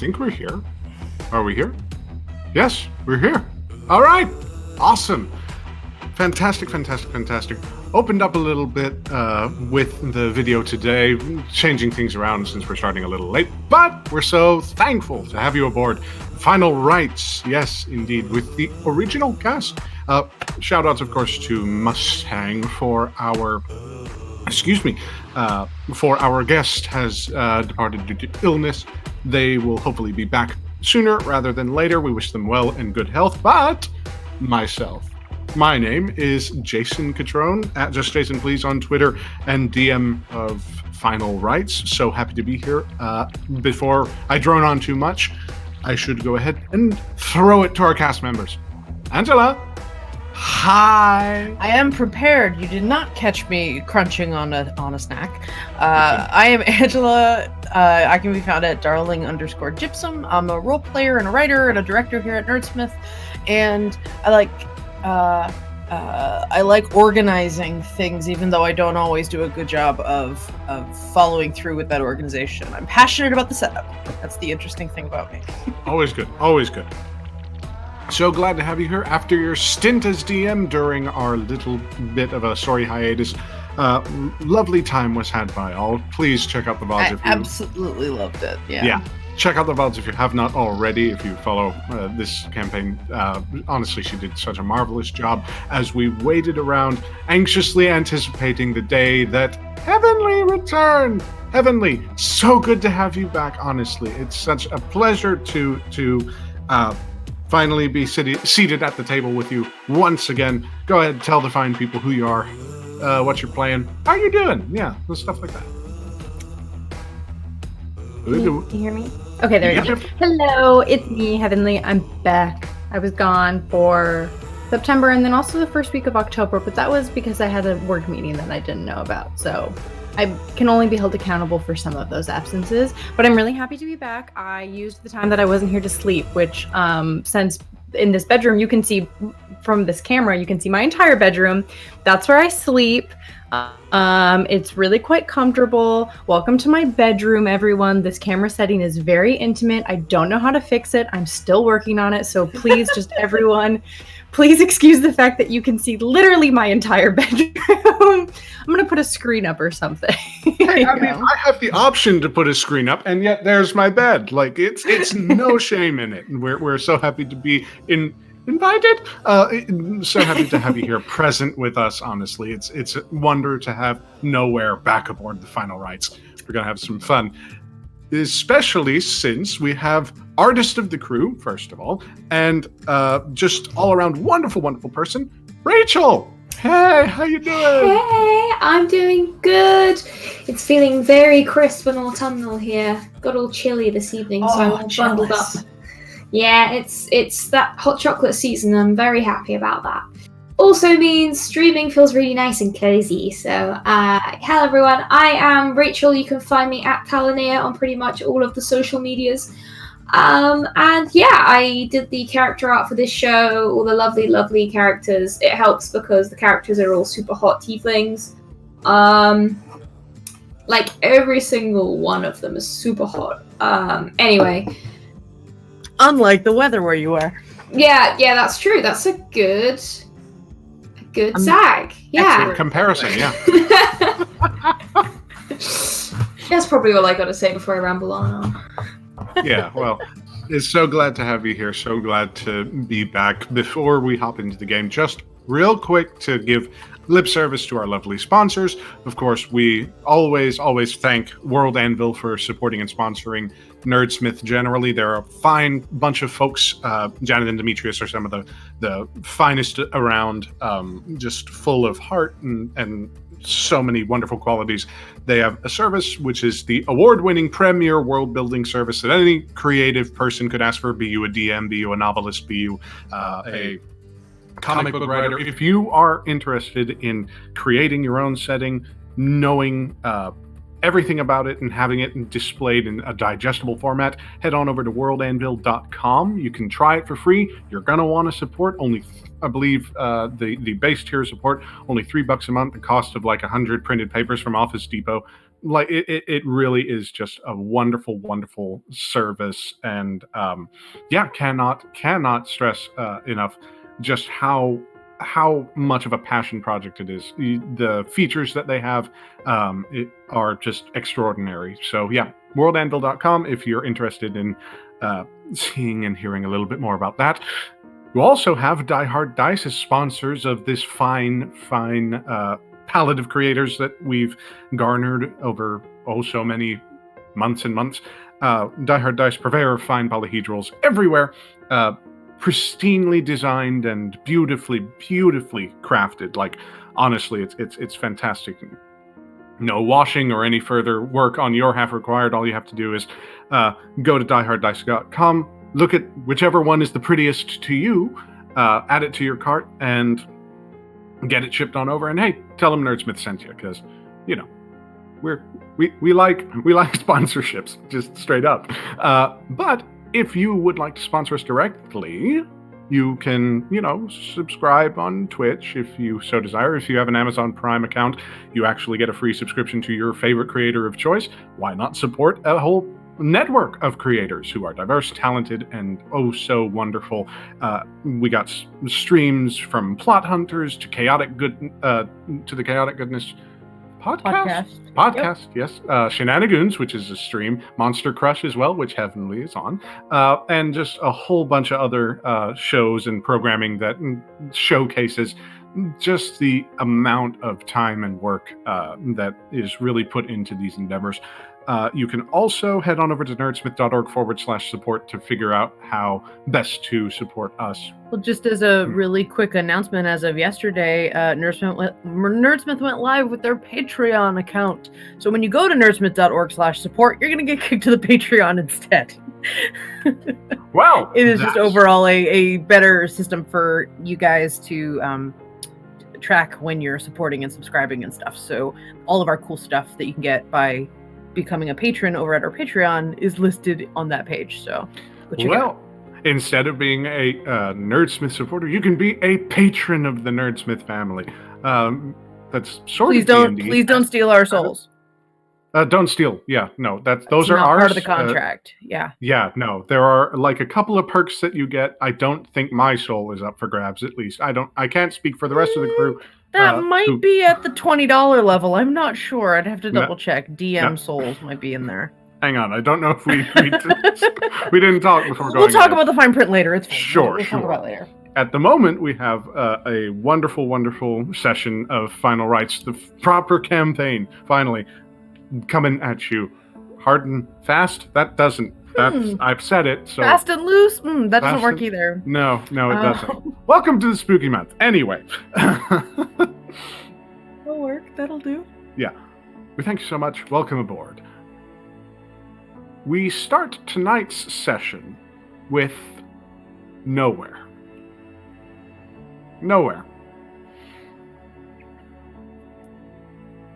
think we're here. Are we here? Yes, we're here. All right. Awesome. Fantastic. Opened up a little bit with the video today, changing things around since we're starting a little late, but we're so thankful to have you aboard. Final Rites, yes, indeed, with the original cast. Shout outs, of course, to Mustang for our guest has departed due to illness. They will hopefully be back sooner rather than later. We wish them well and good health. But my name is Jason Catrone, at Just Jason Please on Twitter and DM of Final Rites. So happy to be here. Before I drone on too much, I should go ahead and throw it to our cast members. Angela. Hi. I am prepared. You did not catch me crunching on a snack. I am Angela. I can be found at darling_gypsum. I'm a role player and a writer and a director here at Nerdsmith, and I like organizing things, even though I don't always do a good job of following through with that organization. I'm passionate about the setup. That's the interesting thing about me. Always good. So glad to have you here after your stint as DM during our little bit of a story hiatus. Lovely time was had by all. Please check out the VODs if you... absolutely loved it, yeah. Check out the VODs if you have not already, if you follow this campaign. Honestly, she did such a marvelous job as we waited around, anxiously anticipating the day that Heavenly returned. Heavenly, so good to have you back, honestly. It's such a pleasure to finally be seated at the table with you once again. Go ahead, tell the fine people who you are, what you're playing, how you doing, stuff like that. Can you hear me? Okay, there you go. Hello, it's me, Heavenly. I'm back. I was gone for September and then also the first week of October, but that was because I had a work meeting that I didn't know about, so I can only be held accountable for some of those absences, but I'm really happy to be back. I used the time that I wasn't here to sleep, which since in this bedroom, you can see from this camera, you can see my entire bedroom. That's where I sleep. It's really quite comfortable. Welcome to my bedroom, everyone. This camera setting is very intimate. I don't know how to fix it. I'm still working on it. So please, just everyone, please excuse the fact that you can see literally my entire bedroom. I'm going to put a screen up or something. Hey, I have the option to put a screen up, and yet there's my bed. Like, it's no shame in it. And we're so happy to be invited. So happy to have you here present with us, honestly. It's a wonder to have Nowhere back aboard the Final Rites. We're going to have some fun. Especially since we have artist of the crew, first of all, and just all-around wonderful person, Rachel. Hey, how you doing? Hey, I'm doing good. It's feeling very crisp and autumnal here. Got all chilly this evening, so I'm all bundled up. Yeah, it's that hot chocolate season. I'm very happy about that. Also means streaming feels really nice and cozy. So, hello everyone. I am Rachel. You can find me at Talinea on pretty much all of the social medias. And yeah, I did the character art for this show. All the lovely characters. It helps because the characters are all super hot tieflings. Like every single one of them is super hot. Anyway. Unlike the weather where you are. Yeah, that's true. That's a good zag. Yeah. Comparison, yeah. That's probably all I got to say before I ramble on. Yeah, well, it's so glad to have you here. So glad to be back. Before we hop into the game, just real quick to give lip service to our lovely sponsors. Of course, we always thank World Anvil for supporting and sponsoring Nerdsmith generally. They're a fine bunch of folks. Janet and Demetrius are some of the finest around, just full of heart and so many wonderful qualities. They have a service which is the award-winning premier world-building service that any creative person could ask for, be you a DM, be you a novelist, be you a comic book writer. If you are interested in creating your own setting, knowing everything about it and having it displayed in a digestible format, head on over to worldanvil.com. You can try it for free. You're going to want to support only, I believe, the base tier support, only $3 a month, the cost of like 100 printed papers from Office Depot. like it really is just a wonderful, wonderful service, and cannot stress enough just how much of a passion project it is. The features that they have are just extraordinary. So yeah, worldanvil.com if you're interested in seeing and hearing a little bit more about that. You also have Die Hard Dice as sponsors of this fine palette of creators that we've garnered over so many months and months. Die Hard Dice, purveyor of fine polyhedrals everywhere, pristinely designed and beautifully crafted. Like, honestly, it's fantastic. No washing or any further work on your half required. All you have to do is go to dieharddice.com, look at whichever one is the prettiest to you, add it to your cart, and get it shipped on over. And hey, tell them Nerdsmith sent you, because we like sponsorships, just straight up. But if you would like to sponsor us directly, you can, subscribe on Twitch if you so desire. If you have an Amazon Prime account, you actually get a free subscription to your favorite creator of choice. Why not support a whole network of creators who are diverse, talented, and so wonderful? We got streams from Plot Hunters to the Chaotic Goodness podcast. Yep. Yes. Shenanigans, which is a stream. Monster Crush as well, which Heavenly is on. And just a whole bunch of other shows and programming that showcases just the amount of time and work that is really put into these endeavors. You can also head on over to nerdsmith.org/support to figure out how best to support us. Well, just as a really quick announcement, as of yesterday, Nerdsmith went live with their Patreon account. So when you go to nerdsmith.org/support, you're going to get kicked to the Patreon instead. Wow. It is just overall a better system for you guys to track when you're supporting and subscribing and stuff. So all of our cool stuff that you can get by becoming a patron over at our Patreon is listed on that page. So instead of being a Nerdsmith supporter, you can be a patron of the Nerdsmith family. That's sort of D&D. Please don't steal our souls. Don't steal. Yeah, no, those It's are not ours. Part of the contract. Yeah. Yeah, no, there are like a couple of perks that you get. I don't think my soul is up for grabs. At least I can't speak for the rest of the crew. That might be at the $20 level. I'm not sure. I'd have to double check. DM souls might be in there. Hang on, I don't know if we didn't talk before going. We'll talk about the fine print later. It's fine. Sure. We'll talk about it later. At the moment, we have a wonderful, wonderful session of Final Rites, the proper campaign, finally coming at you. Hard and fast? That doesn't. I've said it. So fast and loose? That doesn't work either. No, it doesn't. Welcome to the spooky month. Anyway. That'll work. That'll do. Yeah. We thank you so much. Welcome aboard. We start tonight's session with Nowhere.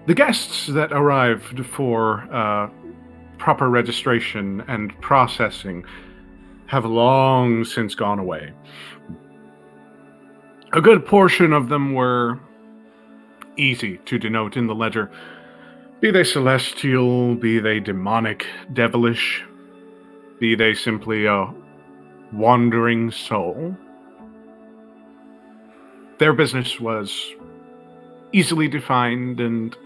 The guests that arrived for proper registration and processing have long since gone away. A good portion of them were easy to denote in the ledger. Be they celestial, be they demonic, devilish, be they simply a wandering soul. Their business was easily defined and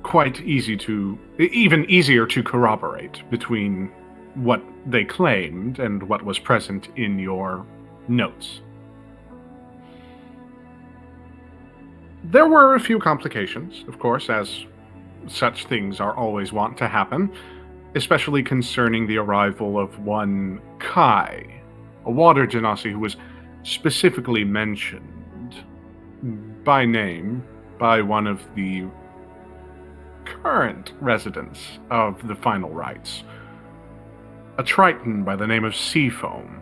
quite even easier to corroborate between what they claimed and what was present in your notes. There were a few complications, of course, as such things are always wont to happen, especially concerning the arrival of one Kai, a water genasi who was specifically mentioned by name by one of the current residents of the Final Rites, a Triton by the name of Seafoam.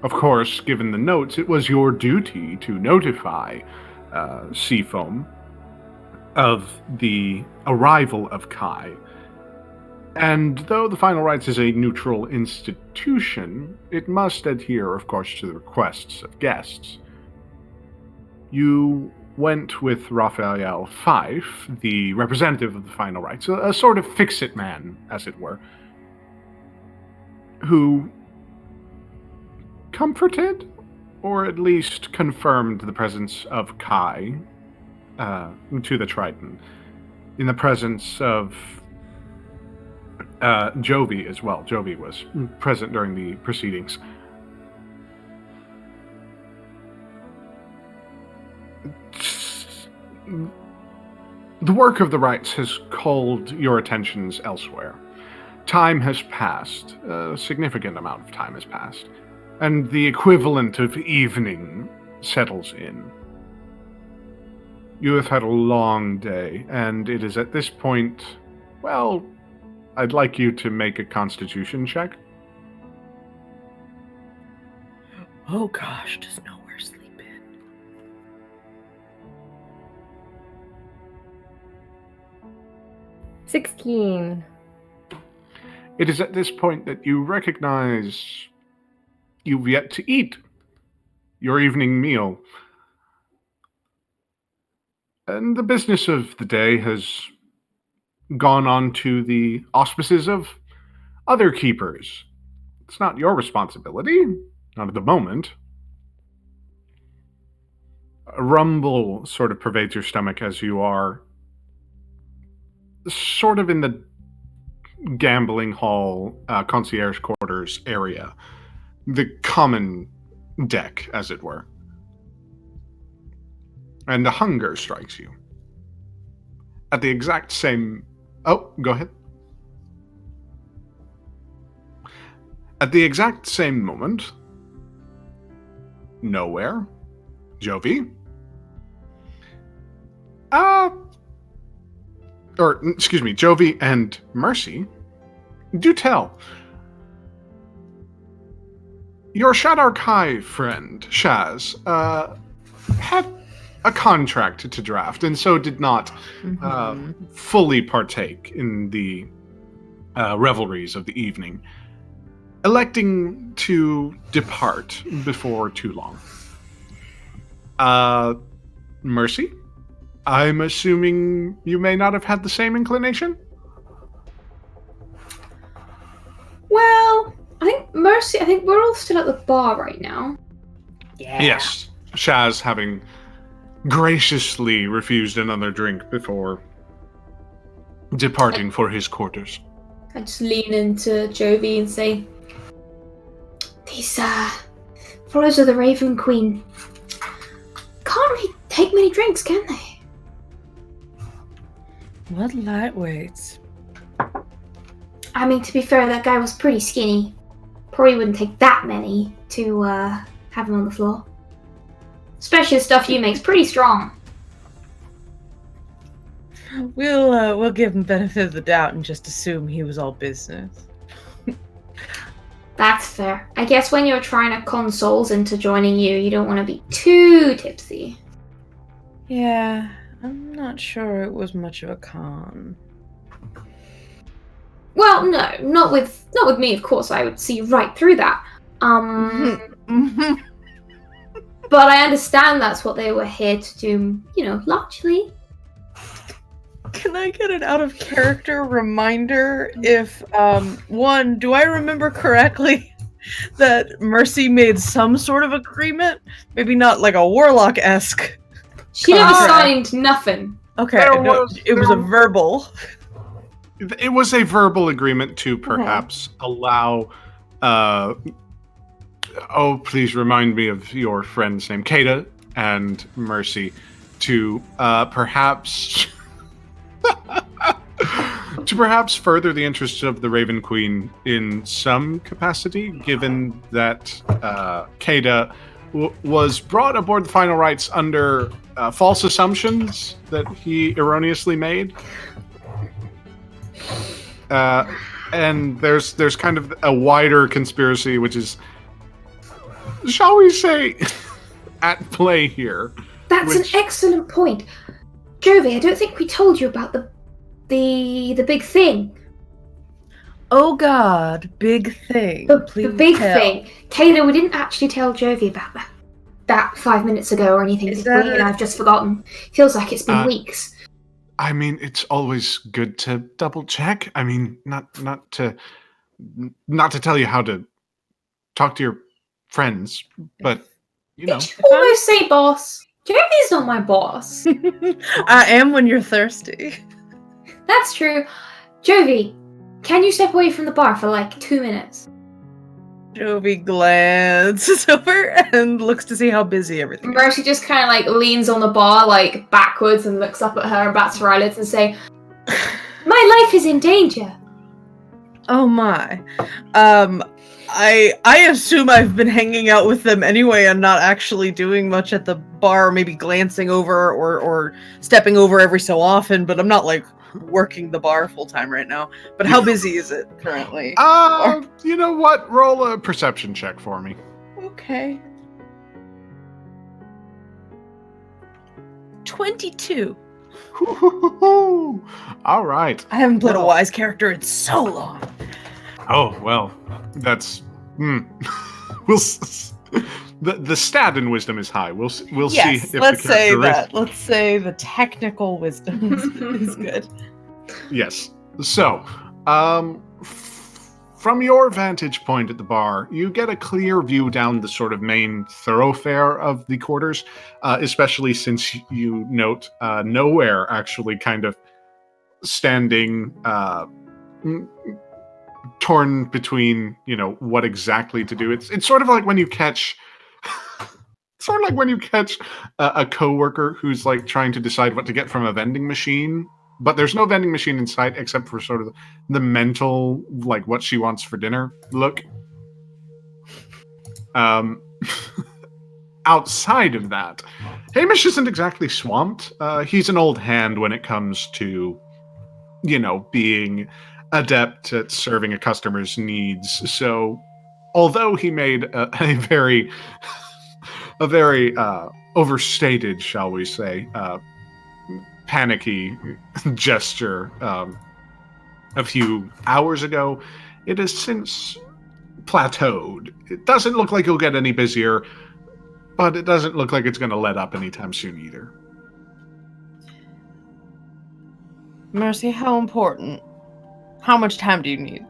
Of course, given the notes, it was your duty to notify Seafoam of the arrival of Kai. And though the Final Rites is a neutral institution, it must adhere, of course, to the requests of guests. You went with Raphael Fife, the representative of the final rites, a sort of fix-it man, as it were, who comforted, or at least confirmed the presence of Kai to the Triton, in the presence of Jovi as well. Jovi was present during the proceedings. The work of the rites has called your attentions elsewhere. Time has passed. A significant amount of time has passed. And the equivalent of evening settles in. You have had a long day, and it is at this point, well, I'd like you to make a constitution check. Oh gosh, does nowhere sleep in. $16. It is at this point that you recognize you've yet to eat your evening meal. And the business of the day has gone on to the auspices of other keepers. It's not your responsibility, not at the moment. A rumble sort of pervades your stomach as you are sort of in the gambling hall, concierge quarters area. The common deck, as it were. And the hunger strikes you. At the exact same... Oh, go ahead. At the exact same moment, nowhere, Jovi, Jovi and Mercy, do tell. Your Shadar Kai friend, Shaz, had a contract to draft, and so did not fully partake in the revelries of the evening, electing to depart before too long. Mercy, I'm assuming you may not have had the same inclination? Well, I think we're all still at the bar right now. Yeah. Yes, Shaz having graciously refused another drink before departing for his quarters. I just lean into Jovi and say, these followers of the Raven Queen can't really take many drinks, can they? What lightweights? I mean, to be fair, that guy was pretty skinny. Probably wouldn't take that many to have him on the floor. Especially the stuff you make's pretty strong. We'll give him benefit of the doubt and just assume he was all business. That's fair. I guess when you're trying to con souls into joining you, you don't want to be too tipsy. Yeah, I'm not sure it was much of a con. Well, no, not with me, of course. I would see right through that. But I understand that's what they were here to do, largely. Can I get an out of character reminder if, one, do I remember correctly that Mercy made some sort of agreement? Maybe not like a Warlock-esque. She never signed nothing. Okay, it was a verbal. It was a verbal agreement to perhaps allow, please remind me of your friend's name, Kata and Mercy, to perhaps further the interests of the Raven Queen in some capacity, given that Kata was brought aboard the final rites under false assumptions that he erroneously made. And there's kind of a wider conspiracy, which is, shall we say, at play here. That's an excellent point. Jovi, I don't think we told you about the big thing. Oh God, big thing. The big thing. Kayla, we didn't actually tell Jovi about that. that 5 minutes ago or anything, Is typically, that and I've just forgotten. Feels like it's been weeks. I mean, it's always good to double check. I mean, not to tell you how to talk to your friends, but you know. Did you almost say boss? Jovi's not my boss. I am when you're thirsty. That's true. Jovi, can you step away from the bar for like 2 minutes? Jovi glances over and looks to see how busy everything is. Mercy just kind of like leans on the bar like backwards and looks up at her and bats her eyelids and say, "My life is in danger." Oh my. I assume I've been hanging out with them anyway and not actually doing much at the bar, maybe glancing over or stepping over every so often, but I'm not like working the bar full time right now. But how busy is it currently? You know what? Roll a perception check for me. Okay. 22. All right. I haven't played a wise character in so long. Oh, well, that's the stat in wisdom is high. We'll Yes, see if let's the say character that. Let's say the technical wisdom is good. Yes. So, from your vantage point at the bar, you get a clear view down the sort of main thoroughfare of the quarters, especially since you note Nowhere actually kind of standing torn between, what exactly to do. It's sort of like when you catch a coworker who's like trying to decide what to get from a vending machine, but there's no vending machine in sight except for sort of the mental, like what she wants for dinner look. Outside of that, Hamish isn't exactly swamped. He's an old hand when it comes to, being adept at serving a customer's needs. So, although he made a very overstated, shall we say, panicky gesture a few hours ago, it has since plateaued. It doesn't look like you'll get any busier, but it doesn't look like it's going to let up anytime soon either. Mercy, how important? How much time do you need?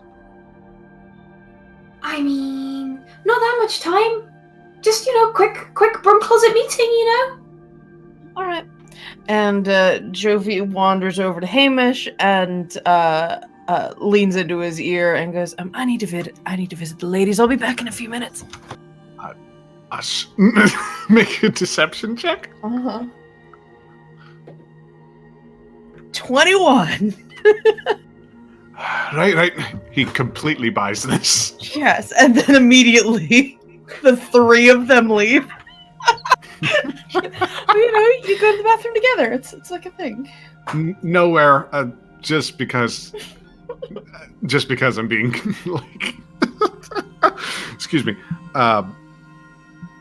I mean, not that much time. Just, quick broom closet meeting, All right. And Jovi wanders over to Hamish and leans into his ear and goes, I need to visit the ladies. I'll be back in a few minutes. Make a deception check. 21. Right. He completely buys this. Yes, and then immediately the three of them leave. You go to the bathroom together. It's like a thing. Nowhere, just because I'm being like, excuse me.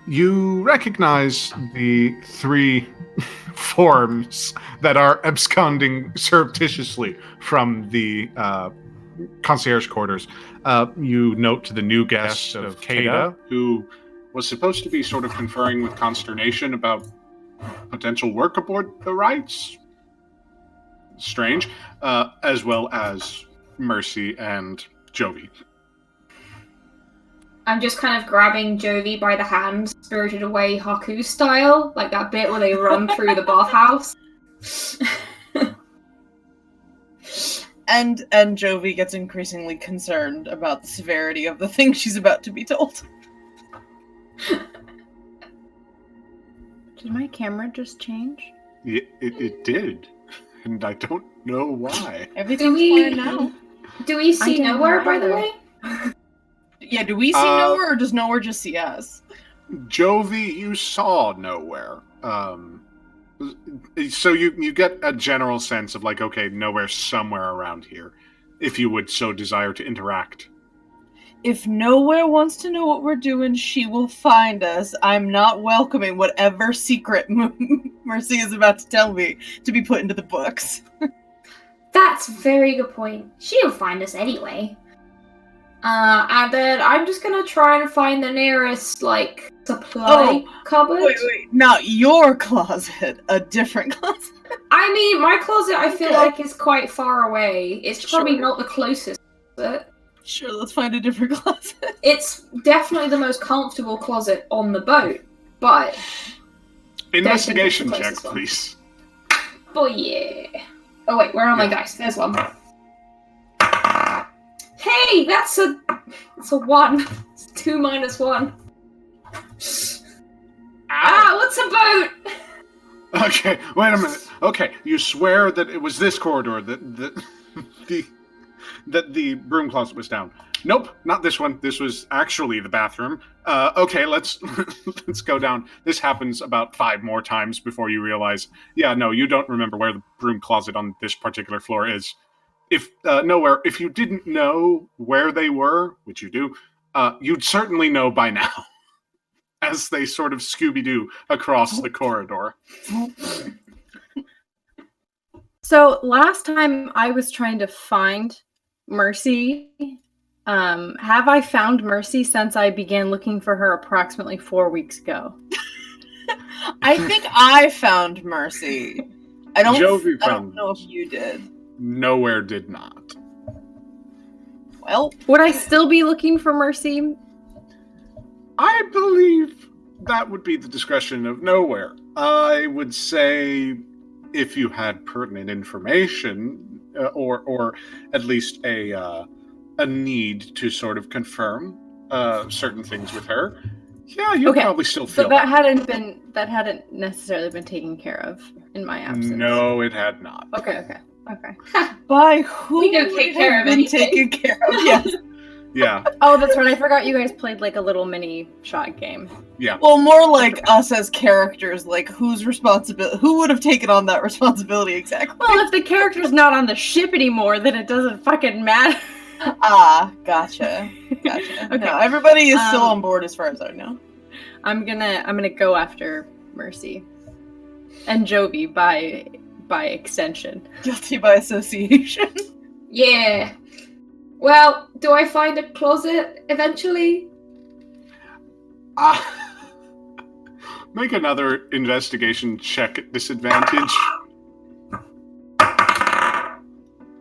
You recognize the three forms that are absconding surreptitiously from the concierge quarters. You note the new guest of Kada, who was supposed to be sort of conferring with consternation about potential work aboard the Rites. Strange. As well as Mercy and Jovi. I'm just kind of grabbing Jovi by the hand, Spirited Away Haku style, like that bit where they run through the bathhouse. And Jovi gets increasingly concerned about the severity of the thing she's about to be told. Did my camera just change? It did. And I don't know why. Everything's fine now. Do we see Nowhere, by the way? Yeah, do we see Nowhere, or does Nowhere just see us? Jovi, you saw Nowhere. So you get a general sense of like, okay, Nowhere's somewhere around here, if you would so desire to interact. If Nowhere wants to know what we're doing, she will find us. I'm not welcoming whatever secret Mercy is about to tell me to be put into the books. That's a very good point. She'll find us anyway. And then I'm just gonna try and find the nearest, like, supply cupboard. Wait. Not your closet. A different closet. I mean, my closet, I feel like, is quite far away. It's probably not the closest closet. Sure, let's find a different closet. It's definitely the most comfortable closet on the boat, but... Investigation check, please. Oh, yeah. Oh, wait, where are my dice? There's one. Hey, that's a 1. It's 2 minus 1. Ah, what's a boat? Okay, wait a minute. Okay, you swear that it was this corridor that the broom closet was down. Nope, not this one. This was actually the bathroom. Okay, let's go down. This happens about 5 more times before you realize, yeah, no, you don't remember where the broom closet on this particular floor is. If you didn't know where they were, which you do, you'd certainly know by now, as they sort of Scooby-Doo across the corridor. So last time I was trying to find Mercy. Have I found Mercy since I began looking for her approximately 4 weeks ago? I think I found Mercy. I don't know if you did. Nowhere did not. Well, would I still be looking for Mercy? I believe that would be the discretion of Nowhere. I would say if you had pertinent information, or at least a need to sort of confirm certain things with her, yeah, you'd probably still feel. So that hadn't necessarily been taken care of in my absence. No, it had not. Okay. By who? We don't take care of anything. Taken care of. Yes. Yeah. Oh, that's right. I forgot you guys played like a little mini shot game. Yeah. Well, more like us as characters, like who would have taken on that responsibility exactly? Well, if the character's not on the ship anymore, then it doesn't fucking matter. Ah, gotcha. Okay. No, everybody is still on board as far as I know. I'm gonna go after Mercy and Jovi by extension. Guilty by association. Yeah. Well, do I find a closet eventually? Make another investigation check at disadvantage.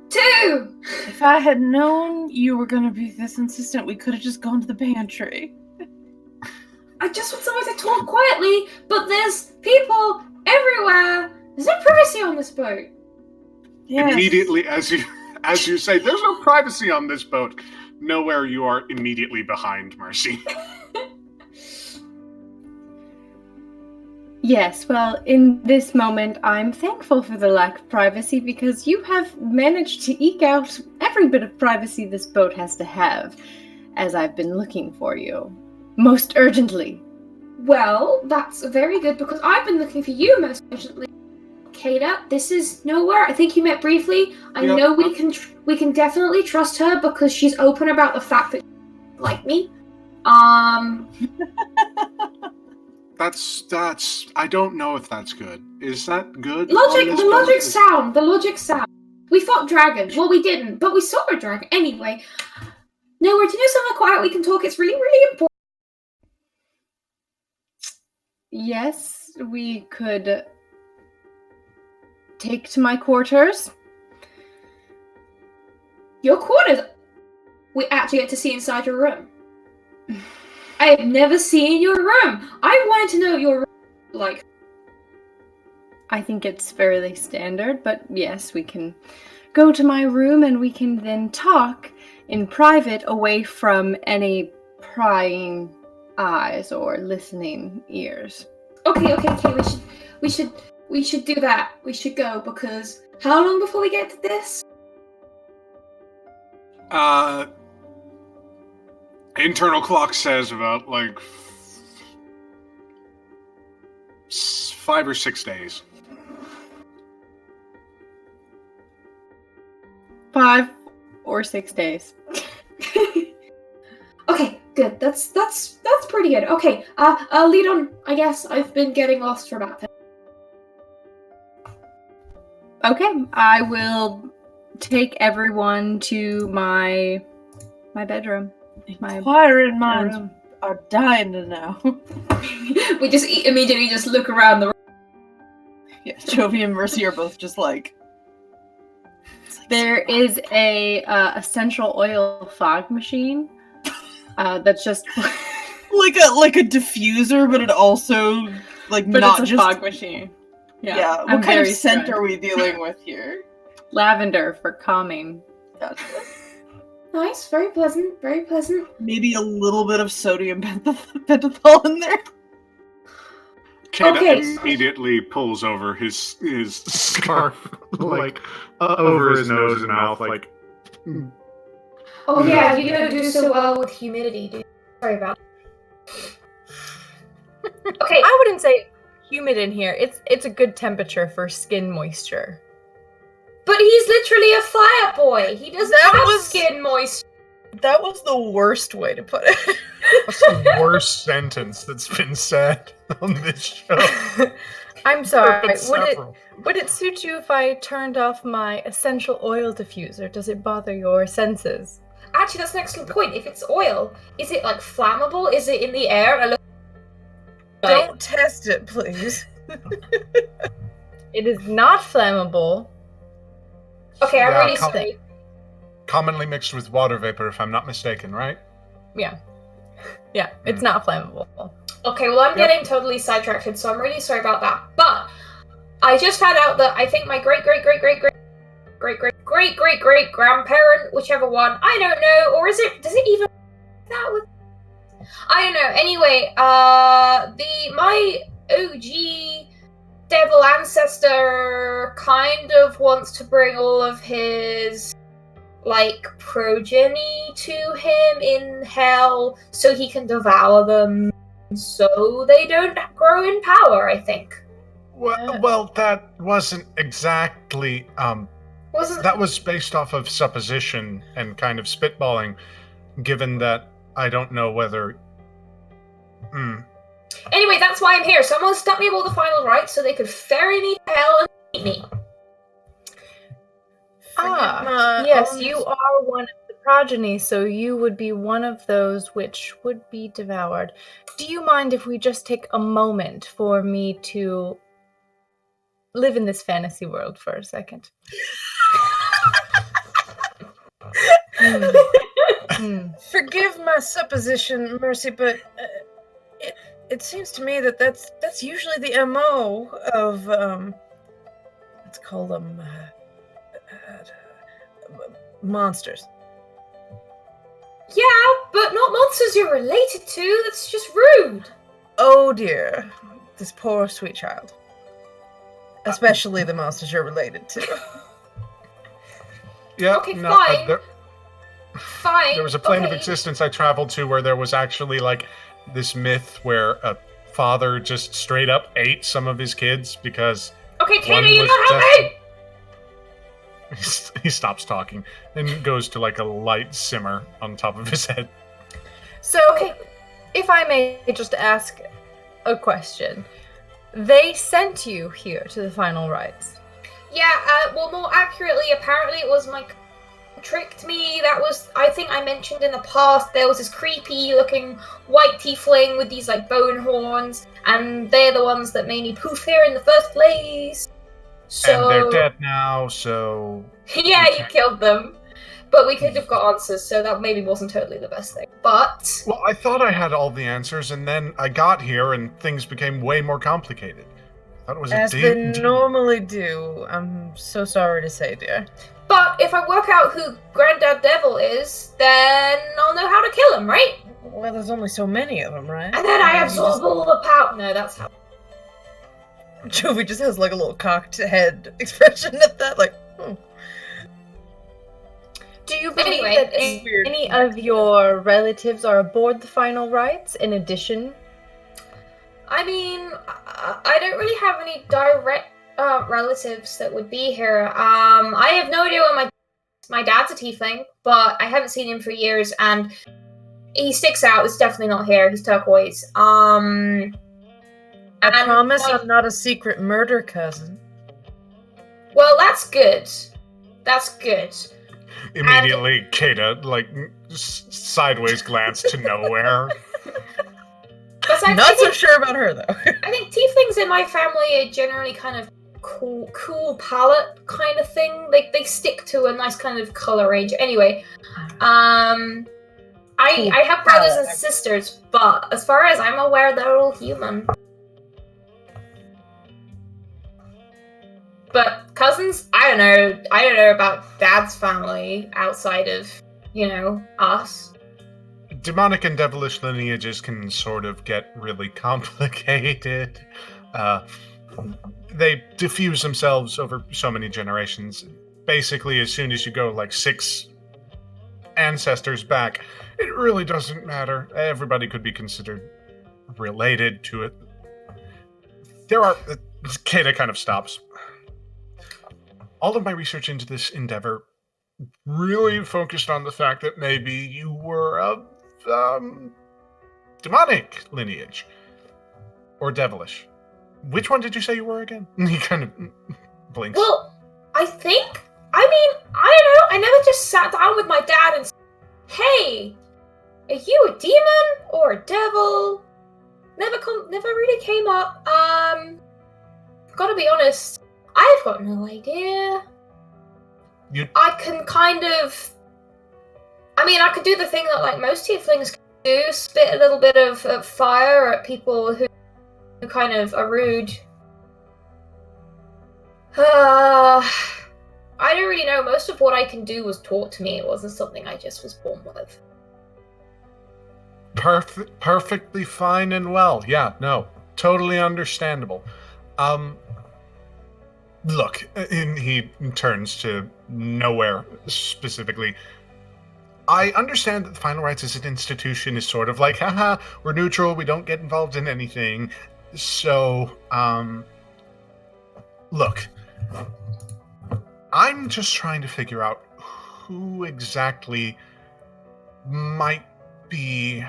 2! If I had known you were going to be this insistent, we could have just gone to the pantry. I just want somewhere to talk quietly, but there's people everywhere. There's no privacy on this boat. Yes. Immediately, as you say, there's no privacy on this boat. Nowhere, you are immediately behind Mercy. Yes, well, in this moment, I'm thankful for the lack of privacy because you have managed to eke out every bit of privacy this boat has to have, as I've been looking for you. Most urgently. Well, that's very good because I've been looking for you most urgently. Kata, this is Nowhere. I think you met briefly. I know we can definitely trust her because she's open about the fact that she like me. That's I don't know if that's good. Is that good? The logic sound. We fought dragons. Well, we didn't, but we saw a dragon. Anyway. Nowhere, to do something quiet we can talk. It's really, really important. Yes, we could take to my quarters. Your quarters? We actually get to see inside your room. I have never seen your room. I wanted to know your room like. I think it's fairly standard, but yes, we can go to my room and we can then talk in private away from any prying eyes or listening ears. Okay. We should do that. We should go because how long before we get to this? Internal clock says about 5 or 6 days. 5 or 6 days. Okay, good. That's pretty good. Okay, I'll lead on. I guess I've been getting lost for about 10. Okay, I will take everyone to my my bedroom. Inquiring minds room. are dying to know. We just immediately just look around the room. Yeah, Chovy and Mercy are both just like... There is a essential oil fog machine that's just... like a diffuser, but it also, like, but not it's a just... fog machine. Yeah, what kind of scent are we dealing with here? Lavender for calming. Gotcha. Nice, very pleasant, very pleasant. Maybe a little bit of sodium pentothal in there. Kata Okay. immediately pulls over his scarf, like, over his nose and mouth, like... Oh yeah, you don't do so well with humidity, do you? Sorry about that. Okay. I wouldn't say humid in here. It's a good temperature for skin moisture. But he's literally a fire boy. He doesn't have skin moisture. That was the worst way to put it. That's the worst sentence that's been said on this show. I'm sorry. Several. Would it suit you if I turned off my essential oil diffuser? Does it bother your senses? Actually, that's an excellent point. If it's oil, is it like flammable? Is it in the air? Don't test it, please. It is not flammable. Okay, I'm really sorry. Commonly mixed with water vapor, if I'm not mistaken, right? Yeah, it's not flammable. Okay, well, I'm getting totally sidetracked, so I'm really sorry about that. But I just found out that I think my great grandparent, whichever one, I don't know, or does it even that with? I don't know. Anyway, my OG devil ancestor kind of wants to bring all of his progeny to him in hell so he can devour them so they don't grow in power, I think. Well, that wasn't exactly that was based off of supposition and kind of spitballing, given that I don't know whether Anyway, that's why I'm here. Someone stuck me with all the final rites so they could ferry me to hell and eat me. Yes, you are one of the progeny, so you would be one of those which would be devoured. Do you mind if we just take a moment for me to live in this fantasy world for a second? Forgive my supposition, Mercy, but it seems to me that's usually the MO of let's call them monsters. Yeah, but not monsters you're related to. That's just rude. Oh dear, this poor sweet child. Especially the monsters you're related to. Yeah. Okay, fine. Fine. There was a plane of existence I traveled to where there was actually this myth where a father just straight up ate some of his kids because. Okay, Katie, you don't help me. He stops talking and goes to a light simmer on top of his head. So, if I may just ask a question. They sent you here to the final rites. Yeah, well, more accurately, apparently it was tricked me. That was, I think I mentioned in the past, there was this creepy looking white tiefling with these bone horns, and they're the ones that made me poof here in the first place. So... And they're dead now, so... Yeah, you killed them. But we could have got answers, so that maybe wasn't totally the best thing. But... Well, I thought I had all the answers, and then I got here, and things became way more complicated. I thought it was as they normally do. I'm so sorry to say, dear. But if I work out who Granddad Devil is, then I'll know how to kill him, right? Well, there's only so many of them, right? And then I absorb all the power. No, that's how... Jovi just has a little cocked head expression at that, Do you believe that any of your relatives are aboard the final rites in addition? I mean, I don't really have any direct relatives that would be here. I have no idea what my dad's a tiefling, but I haven't seen him for years, and he sticks out. It's definitely not here. He's turquoise. I promise I'm not a secret murder cousin. Well, that's good. That's good. Immediately, Kata, sideways glance to nowhere. But Not so sure about her, though. I think tieflings in my family are generally kind of cool palette kind of thing. Like, they stick to a nice kind of color range. Anyway, I have brothers and sisters, but as far as I'm aware, they're all human. But cousins, I don't know. I don't know about Dad's family outside of, us. Demonic and devilish lineages can sort of get really complicated. They diffuse themselves over so many generations. Basically, as soon as you go 6 ancestors back, it really doesn't matter. Everybody could be considered related to it. There are... Kata kind of stops. All of my research into this endeavor really focused on the fact that maybe you were of demonic lineage or devilish. Which one did you say you were again? He kind of blinks. Well, I don't know. I never just sat down with my dad and said, "Hey, are you a demon or a devil?" Never really came up. Gotta be honest, I've got no idea. I can kind of... I could do the thing that most tieflings can do, spit a little bit of fire at people who kind of are rude. I don't really know. Most of what I can do was taught to me. It wasn't something I just was born with. Perfectly fine and well. Yeah, no, totally understandable. Look, and he turns to nowhere specifically. I understand that the Final Rites as an institution is sort of haha, we're neutral, we don't get involved in anything. So, look, I'm just trying to figure out who exactly might be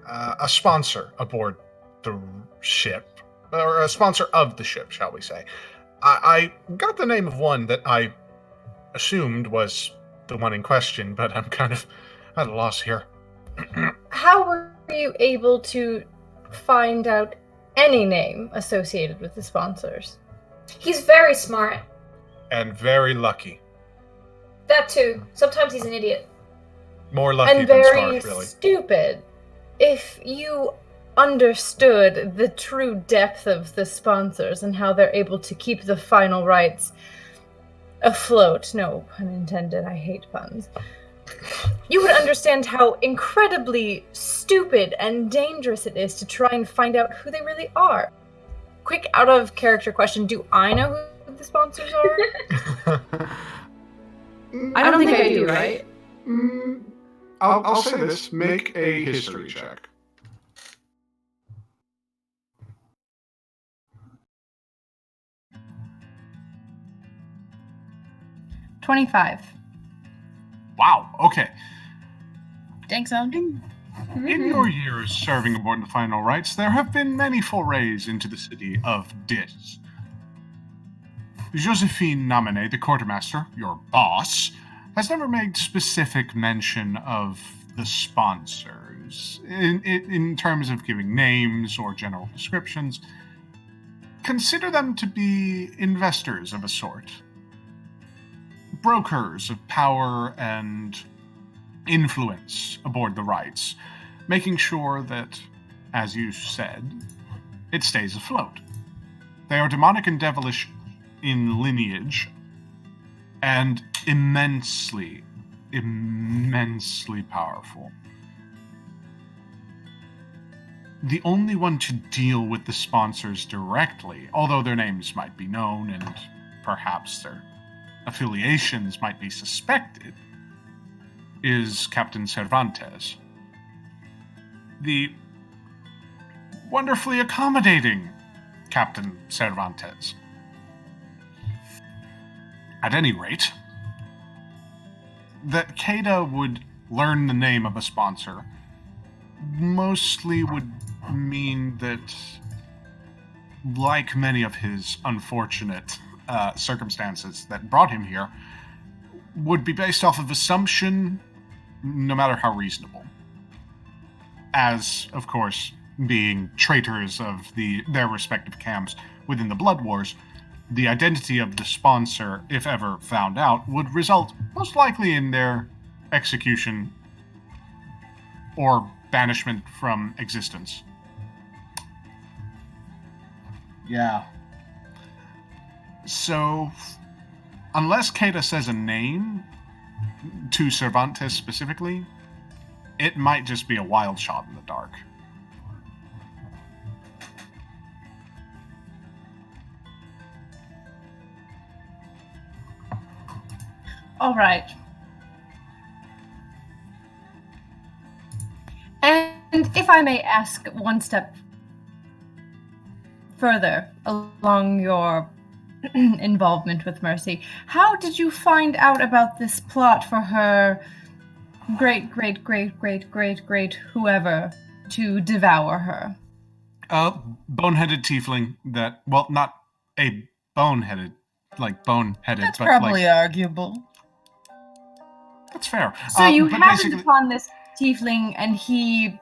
a sponsor aboard the ship, or a sponsor of the ship, shall we say. I got the name of one that I assumed was the one in question, but I'm kind of at a loss here. How were you able to find out any name associated with the sponsors? He's very smart. And very lucky. That too. Sometimes he's an idiot. More lucky and than very smart, really. Stupid. If you understood the true depth of the sponsors and how they're able to keep the Final Rites afloat, no pun intended, I hate puns, you would understand how incredibly stupid and dangerous it is to try and find out who they really are. Quick out of character question, do I know who the sponsors are? I don't think I do, right? I'll say this. Make a history check. $25. Wow, okay. Thanks, son. In your years serving aboard the Final Rites, there have been many forays into the city of Dis. Josephine Naminé, the quartermaster, your boss, has never made specific mention of the sponsors in terms of giving names or general descriptions. Consider them to be investors of a sort. Brokers of power and influence aboard the Rites, making sure that, as you said, it stays afloat. They are demonic and devilish in lineage, and immensely powerful. The only one to deal with the sponsors directly, although their names might be known and perhaps their affiliations might be suspected, is Captain Cervantes. The wonderfully accommodating Captain Cervantes. At any rate, that Kata would learn the name of a sponsor mostly would mean that, like many of his unfortunate circumstances that brought him here, would be based off of assumption, no matter how reasonable. As, of course, being traitors of their respective camps within the Blood Wars, the identity of the sponsor, if ever found out, would result most likely in their execution or banishment from existence. Yeah. So, unless Kata says a name to Cervantes specifically, it might just be a wild shot in the dark. All right. And if I may ask one step further along your involvement with Mercy, how did you find out about this plot for her great whoever to devour her? Boneheaded tiefling that, well, not a boneheaded, boneheaded, That's but probably arguable. That's fair. So you happened upon this tiefling, and he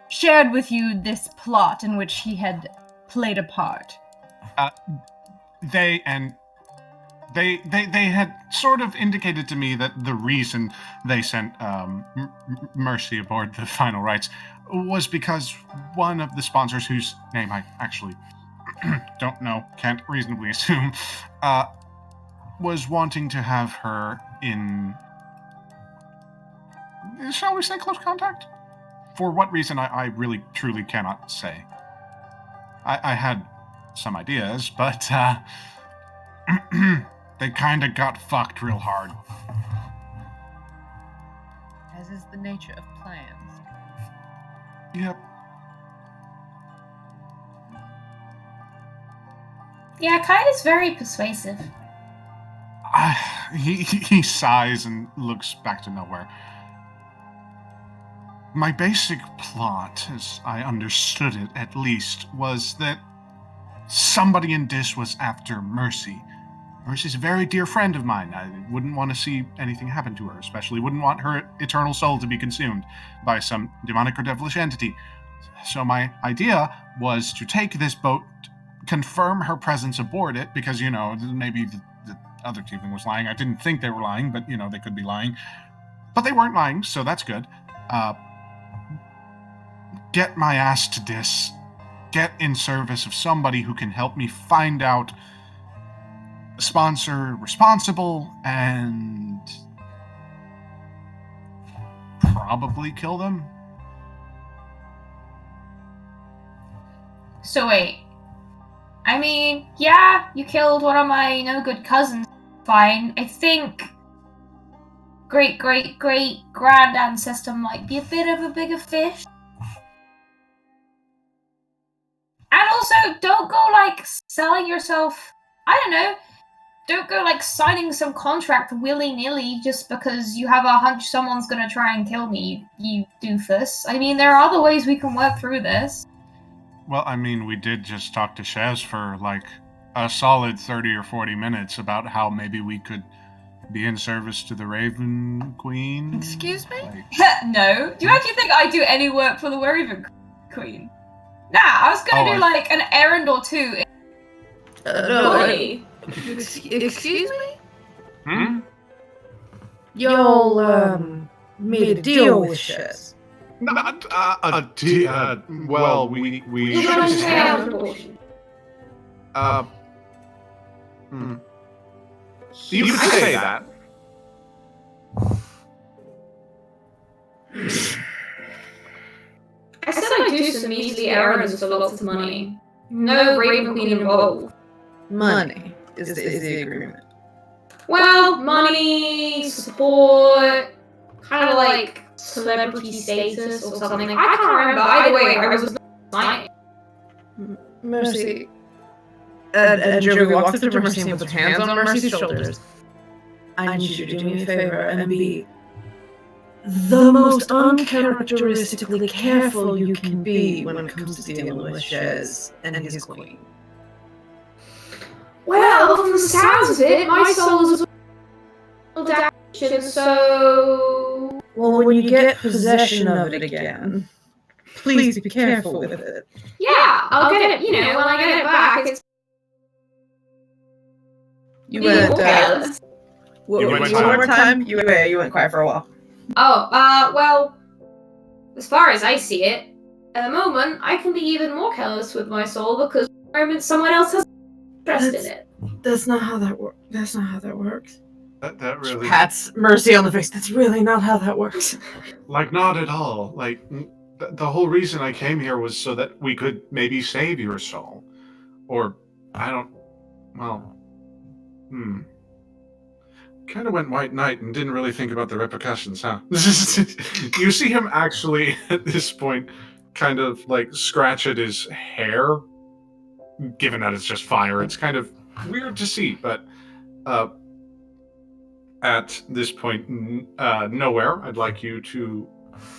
shared with you this plot in which he had played a part. They had sort of indicated to me that the reason they sent Mercy aboard the final rites was because one of the sponsors, whose name I actually don't know, can't reasonably assume, was wanting to have her in, shall we say, close contact? For what reason, I really, truly cannot say. I had some ideas, but they kind of got fucked real hard. As is the nature of plans. Yep. Yeah, Kaida's very persuasive. He sighs and looks back to nowhere. My basic plot, as I understood it at least, was that somebody in Dis was after Mercy. Mercy's a very dear friend of mine. I wouldn't want to see anything happen to her, especially wouldn't want her eternal soul to be consumed by some demonic or devilish entity. So my idea was to take this boat, confirm her presence aboard it, because, maybe the other tiefling was lying. I didn't think they were lying, but, they could be lying. But they weren't lying, so that's good. Get my ass to Dis. Get in service of somebody who can help me find out the sponsor responsible and probably kill them. So wait. I mean, yeah, you killed one of my no-good cousins. Fine. I think great-great-great-grand ancestor might be a bit of a bigger fish. And also, don't go, selling yourself, I don't know, don't go, signing some contract willy-nilly just because you have a hunch someone's gonna try and kill me, you doofus. I mean, there are other ways we can work through this. Well, I mean, we did just talk to Shaz for, a solid 30 or 40 minutes about how maybe we could be in service to the Raven Queen. Excuse me? No. Do you actually think I do any work for the Raven Queen? Nah, I was gonna do an errand or two. No. Excuse me? Hmm? Y'all, made a deal with Shaz. Not a deal. Well, we You don't say I was bullshit. You could say that. I said I'd do some measly errands for lots of money. No Raven Queen involved. Money is the agreement. Well, money, support, kind of like celebrity status or something. I can't remember. Either way, I was not Mercy. And Jovi walks up to Mercy and puts hands on Mercy's shoulders. I need you to do me a favor and be the most uncharacteristically careful you can be when it comes to dealing with Shaz and his queen. Well, from the sounds of it, my soul is down So Well, when you get possession of it again, please be careful with it. yeah, I'll get it. When I get it back, it's You even went, more careless. You went one silent. more time? You went quiet for a while. Oh, well, as far as I see it, at the moment, I can be even more careless with my soul because at the moment someone else has interest in it. That's not how that works. That's not how that works. That really, Pats Mercy on the face. That's really not how that works. like, not at all. Like, the whole reason I came here was so that we could maybe save your soul, or I don't. Well, kind of went white knight and didn't really think about the repercussions, huh? You see him actually at this point, kind of like scratch at his hair. Given that it's just fire, it's kind of weird to see, but at this point, nowhere. I'd like you to,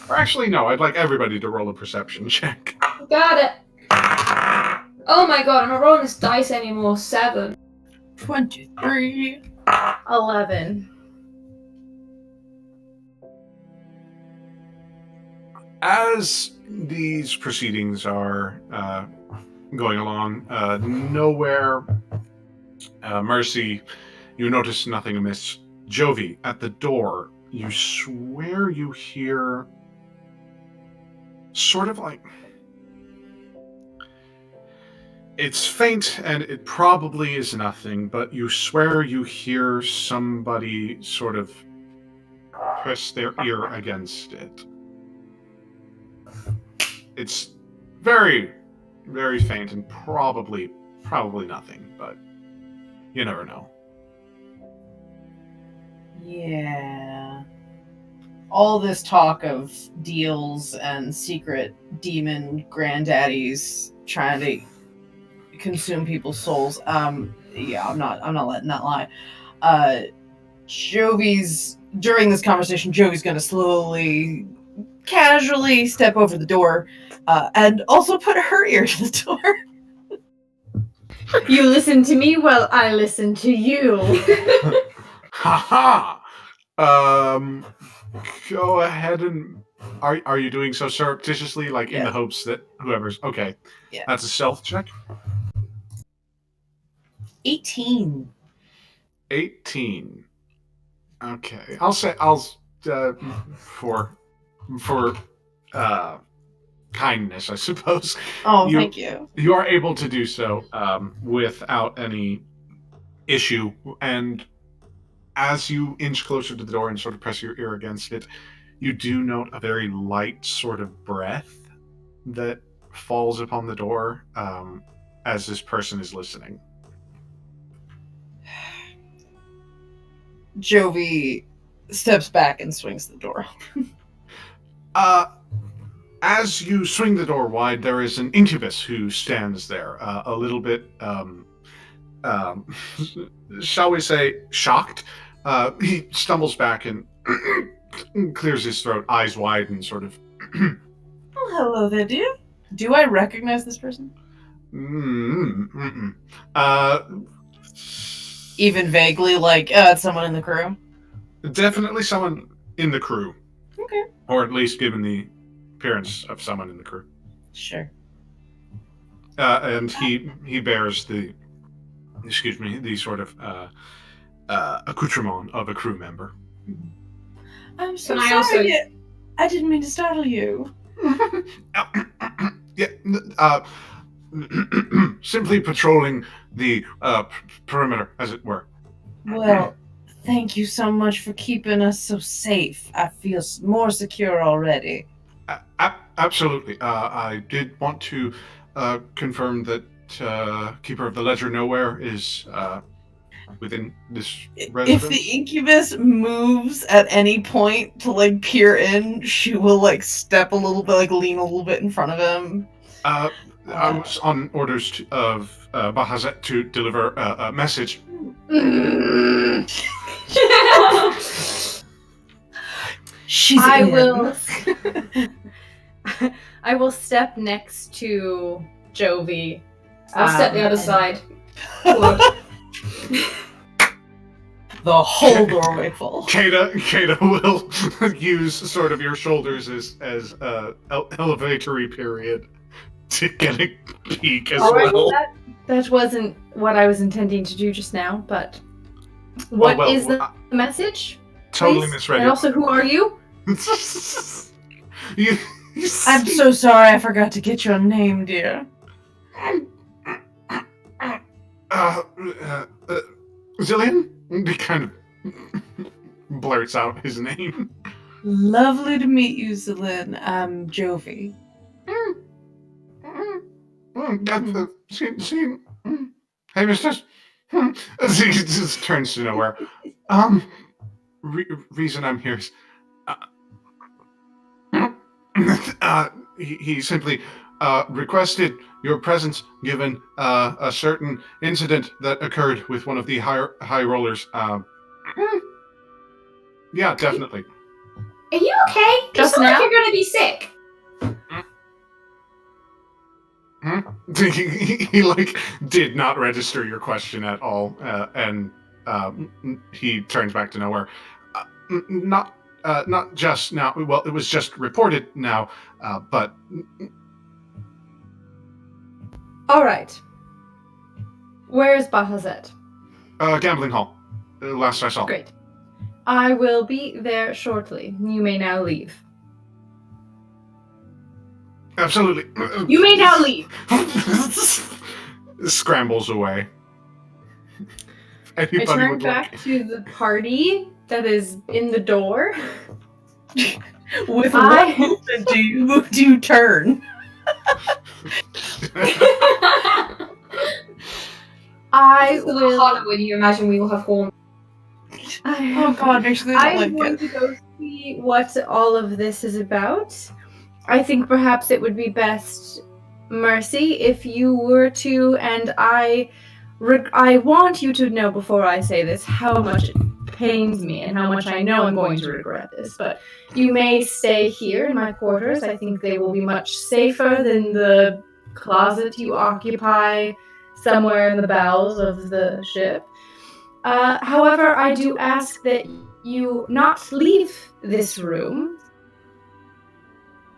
or actually, no, I'd like everybody to roll a perception check. Got it. Oh my god, I'm not rolling this dice anymore. 7. 23. 11. As these proceedings are going along, nowhere, Mercy, you notice nothing amiss. Jovi, at the door, you swear you hear sort of like... It's faint, and it probably is nothing, but you swear you hear somebody sort of press their ear against it. It's very, very faint and probably nothing, but you never know. Yeah. All this talk of deals and secret demon granddaddies trying to consume people's souls. Yeah, I'm not letting that lie. During this conversation, Jovi's gonna slowly, casually step over the door, and also put her ear to the door. You listen to me while I listen to you. Haha! Go ahead and... Are you doing so surreptitiously, like in the hopes that whoever's... Okay. Yeah. That's a stealth check? 18. 18. Okay. For kindness, I suppose. Oh, thank you. You are able to do so without any issue, and as you inch closer to the door and sort of press your ear against it, you do note a very light sort of breath that falls upon the door as this person is listening. Jovi steps back and swings the door. As you swing the door wide, there is an incubus who stands there, a little bit, shall we say, shocked. He stumbles back and clears his throat, eyes wide, and sort of... Oh, hello there, dear. Do I recognize this person? Even vaguely, like, it's someone in the crew? Definitely someone in the crew. Okay. Or at least given the appearance of someone in the crew. Sure. And he bears the sort of accoutrement of a crew member. I'm so Can sorry. I I didn't mean to startle you. Yeah, simply patrolling the perimeter, as it were. Well, thank you so much for keeping us so safe. I feel more secure already. Absolutely. I did want to confirm that Keeper of the Ledger Nowhere is within this residence. If the incubus moves at any point to like peer in, she will like step a little bit, like lean a little bit in front of him. I was on orders of Bahazet to deliver a message. She's I in. will. I will step next to Jovi. I'll step the other side. The whole doorway full. Kata will use sort of your shoulders as elevatory period to get a peek as well. That wasn't what I was intending to do just now, but what is the message? Totally please? misread And it. also, who are you? I'm so sorry, I forgot to get your name, dear. Zillion? He kind of blurts out his name. Lovely to meet you, Zillion. I'm Jovi. Hey, mistress. He just turns to nowhere. Reason I'm here is... he simply requested your presence given a certain incident that occurred with one of the high rollers. Yeah, definitely. Are you okay? Just you sound now? like you're going to be sick. He like did not register your question at all, and he turns back to nowhere. Not just now. Well, it was just reported now, but All right. Where is Bahazet? gambling hall. Last I saw. Great. I will be there shortly. You may now leave. Absolutely. You may now leave. Scrambles away. I turn back to the party that is in the door. With what movement do you turn? I It's a little will. harder when you imagine we will have horns. Oh god, actually I I'm don't going like to go see what all of this is about. I think perhaps it would be best, Mercy, if you were to, and I want you to know before I say this how much it pains me and how much I know I'm going to regret this, but you may stay here in my quarters. I think they will be much safer than the closet you occupy somewhere in the bowels of the ship. However, I do ask that you not leave this room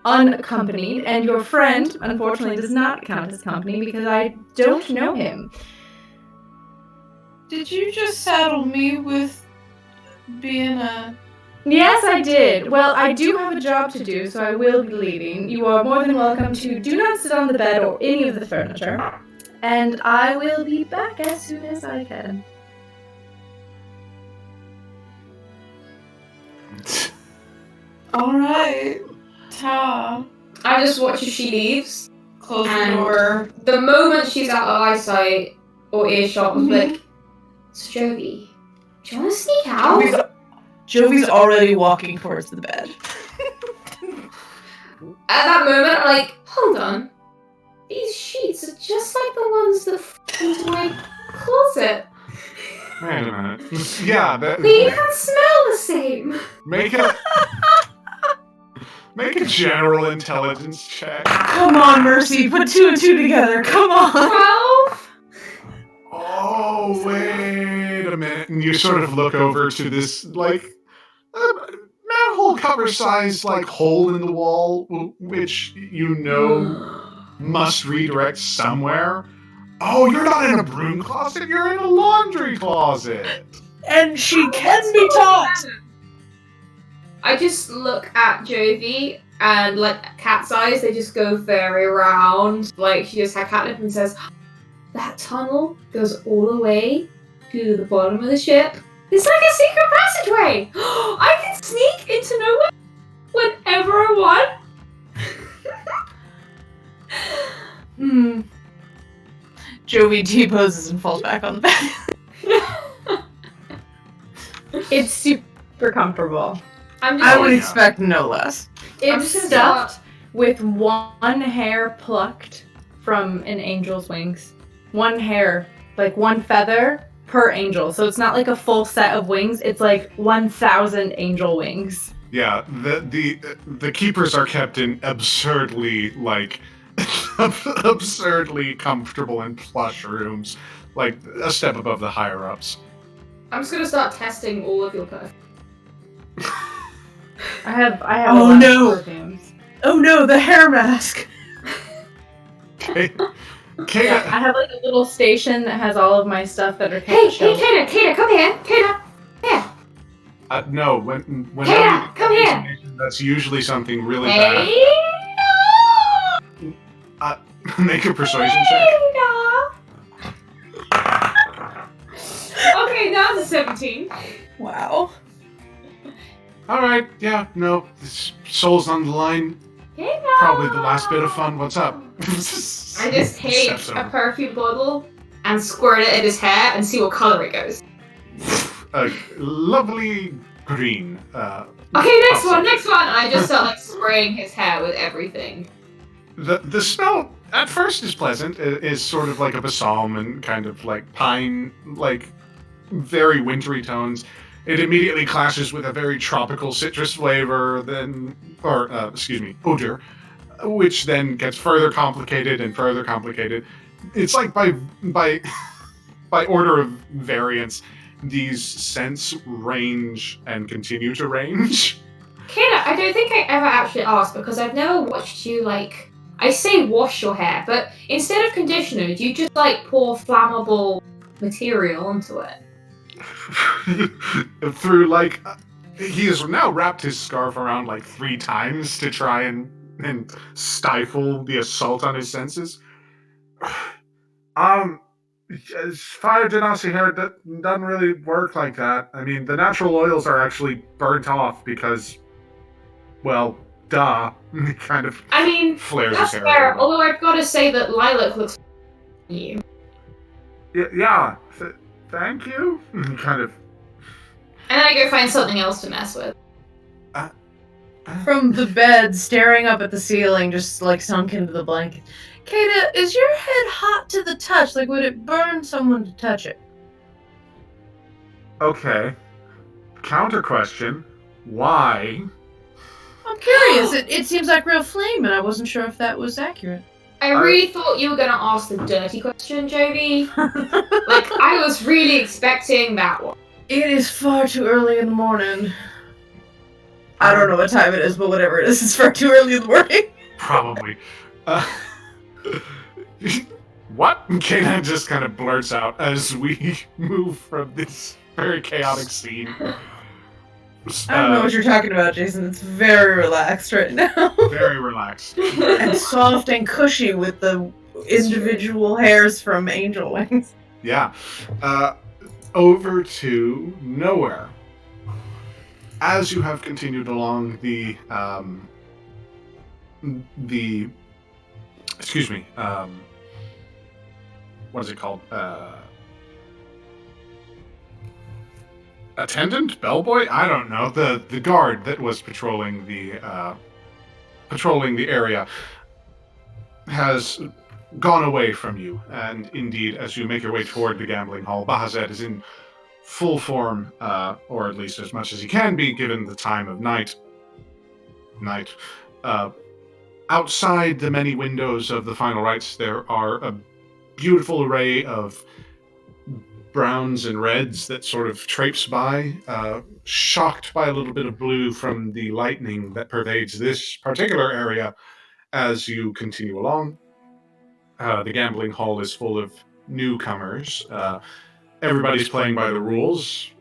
unaccompanied, and your friend, unfortunately, does not count as company because I don't know him. Did you just saddle me with being a... Yes, I did. Well, I do have a job to do, so I will be leaving. You are more than welcome to do not sit on the bed or any of the furniture, and I will be back as soon as I can. Alright. Ta. I just watch as she leaves. Close the And door. the moment she's out of eyesight or earshot, I'm like, so Jovi, do you want to sneak out? Jovi's already walking towards the bed. At that moment, I'm like, hold on. These sheets are just like the ones that into my closet. Wait a minute. Yeah, They even smell the same. make a general intelligence check. Come on, Mercy, put two and two together. Come on. 12? Oh, wait a minute. And you sort of look over to this, like, manhole cover size, like, hole in the wall, which you know must redirect somewhere. Oh, you're not in a broom closet, you're in a laundry closet. And she can be taught. I just look at Jovi and, like, cat's eyes, they just go very round. Like, she just had catnip and says, that tunnel goes all the way to the bottom of the ship. It's like a secret passageway! I can sneak into nowhere whenever I want! Jovi T-poses and falls back on the bed. It's super comfortable. I would expect no less. It's stuffed with one hair plucked from an angel's wings. One hair, like one feather per angel. So it's not like a full set of wings. It's like 1,000 angel wings. Yeah, the keepers are kept in absurdly, like, absurdly comfortable and plush rooms, like a step above the higher ups. I'm just gonna start testing all of your perfumes. I have Oh, a lot no. of perfumes. Oh no, the hair mask! Kata, Yeah, I have like a little station that has all of my stuff that are Hey, shelved. Kata, come here. Kata, here. no, whenever Kata, you come here. that's usually something really Hey, bad. Make a persuasion check. Okay, that's a 17. Wow. All right, yeah, no, this soul's on the line. Probably the last bit of fun. What's up? I just take Steps a over. perfume bottle and squirt it in his hair and see what color it goes. A lovely green. Okay, next awesome. one. I just start like spraying his hair with everything. The smell at first is pleasant. It is sort of like a balsam and kind of like pine, like very wintry tones. It immediately clashes with a very tropical citrus flavor, odor, which then gets further complicated and further complicated. It's like by by order of variance, these scents range and continue to range. Kata, I don't think I ever actually asked because I've never watched you like. I say wash your hair, but instead of conditioner, do you just like pour flammable material onto it? Through like he has now wrapped his scarf around like 3 times to try and stifle the assault on his senses. Fire genasi hair doesn't really work like that. I mean, the natural oils are actually burnt off because, well, duh. He kind of I mean, flares that's his hair. fair. Although I've got to say that lilac looks on you. Yeah. Thank you. He kind of. And then I go find something else to mess with. From the bed, staring up at the ceiling, just like sunk into the blanket. Kata, is your head hot to the touch? Like, would it burn someone to touch it? Okay. Counter question. Why? I'm curious. It seems like real flame, and I wasn't sure if that was accurate. I really thought you were going to ask the dirty question, Jody. Like, I was really expecting that one. It is far too early in the morning. I don't know what time it is, but whatever it is, it's far too early in the morning. Probably. What? Kanan just kind of blurts out as we move from this very chaotic scene. I don't know what you're talking about, Jason. It's very relaxed right now. Very relaxed. And soft and cushy with the individual hairs from angel wings. Yeah. Over to nowhere. As you have continued along the excuse me, what is it called? Attendant? Bellboy? I don't know. The guard that was patrolling the area has gone away from you, and indeed, as you make your way toward the gambling hall, Bahazet is in full form, or at least as much as he can be, given the time of night. Outside the many windows of the final rites, there are a beautiful array of browns and reds that sort of traipse by, shocked by a little bit of blue from the lightning that pervades this particular area as you continue along. The gambling hall is full of newcomers. Everybody's playing by the rules,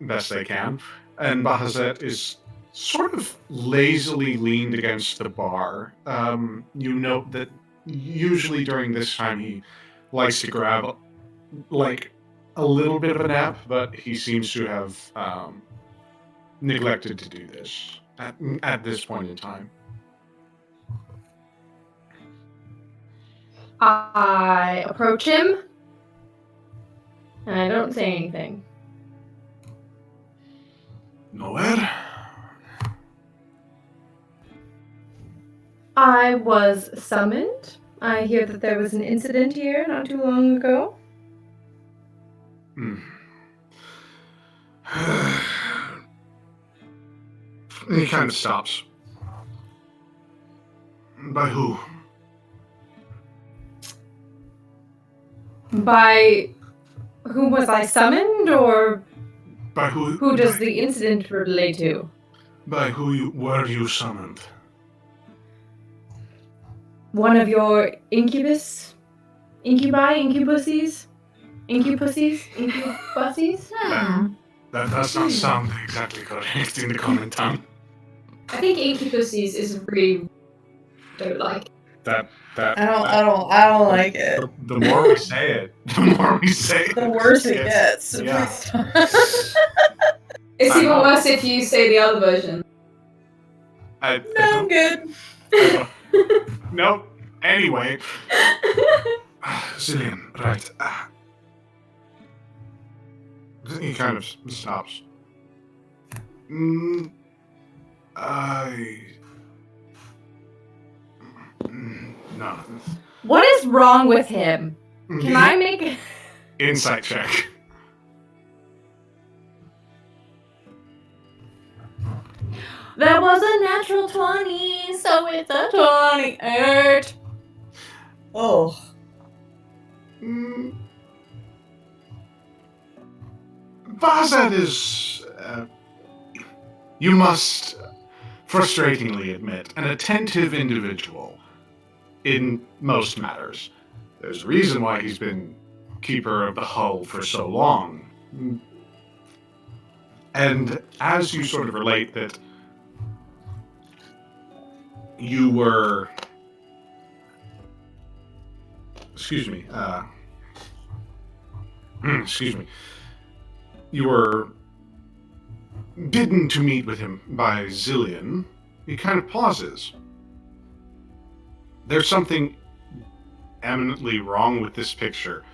best they can, and Bahazet is sort of lazily leaned against the bar. You note that usually during this time he likes to grab, like, a little bit of a nap, but he seems to have neglected to do this at this point in time. I approach him, and I don't say anything. Nowhere? I was summoned. I hear that there was an incident here not too long ago. He kind of stops. By who? By whom was I summoned, or By who? Who does the incident relate to? By who were you summoned? One of your incubuses? Incubuses? That does not sound exactly correct in the common tongue. I think incubuses is really don't like. That I don't like it. the more we say it, the more we say it. The worse it gets. So Yeah. please stop. It's even worse if you say the other version. No, I'm good. Nope. Anyway. Zillion, right. He kind of stops. No. What is wrong with him? Can I make Insight check? That was a natural 20, so it's a 28. Oh. Bazad is, you must frustratingly admit, an attentive individual in most matters. There's a reason why he's been keeper of the hull for so long. And as you sort of relate that you were... Excuse me, you were bidden to meet with him by Zillion, he kind of pauses. There's something eminently wrong with this picture,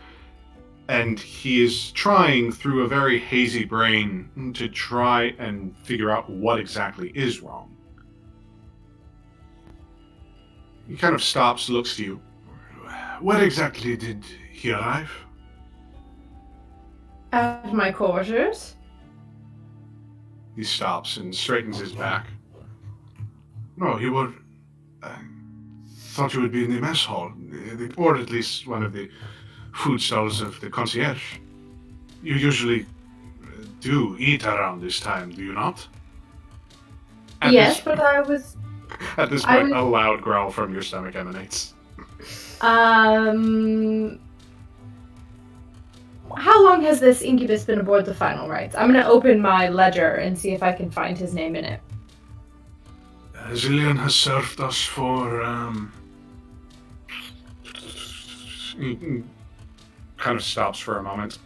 and he is trying through a very hazy brain to try and figure out what exactly is wrong. He kind of stops, looks at you. Where exactly did he arrive? At my quarters? He stops and straightens his back. No, you were... I thought you would be in the mess hall, or at least one of the food stalls of the concierge. You usually do eat around this time, do you not? Yes, but I was... At this point, a loud growl from your stomach emanates. How long has this incubus been aboard the Final Rites? I'm going to open my ledger and see if I can find his name in it. Zillion has served us for, He kind of stops for a moment.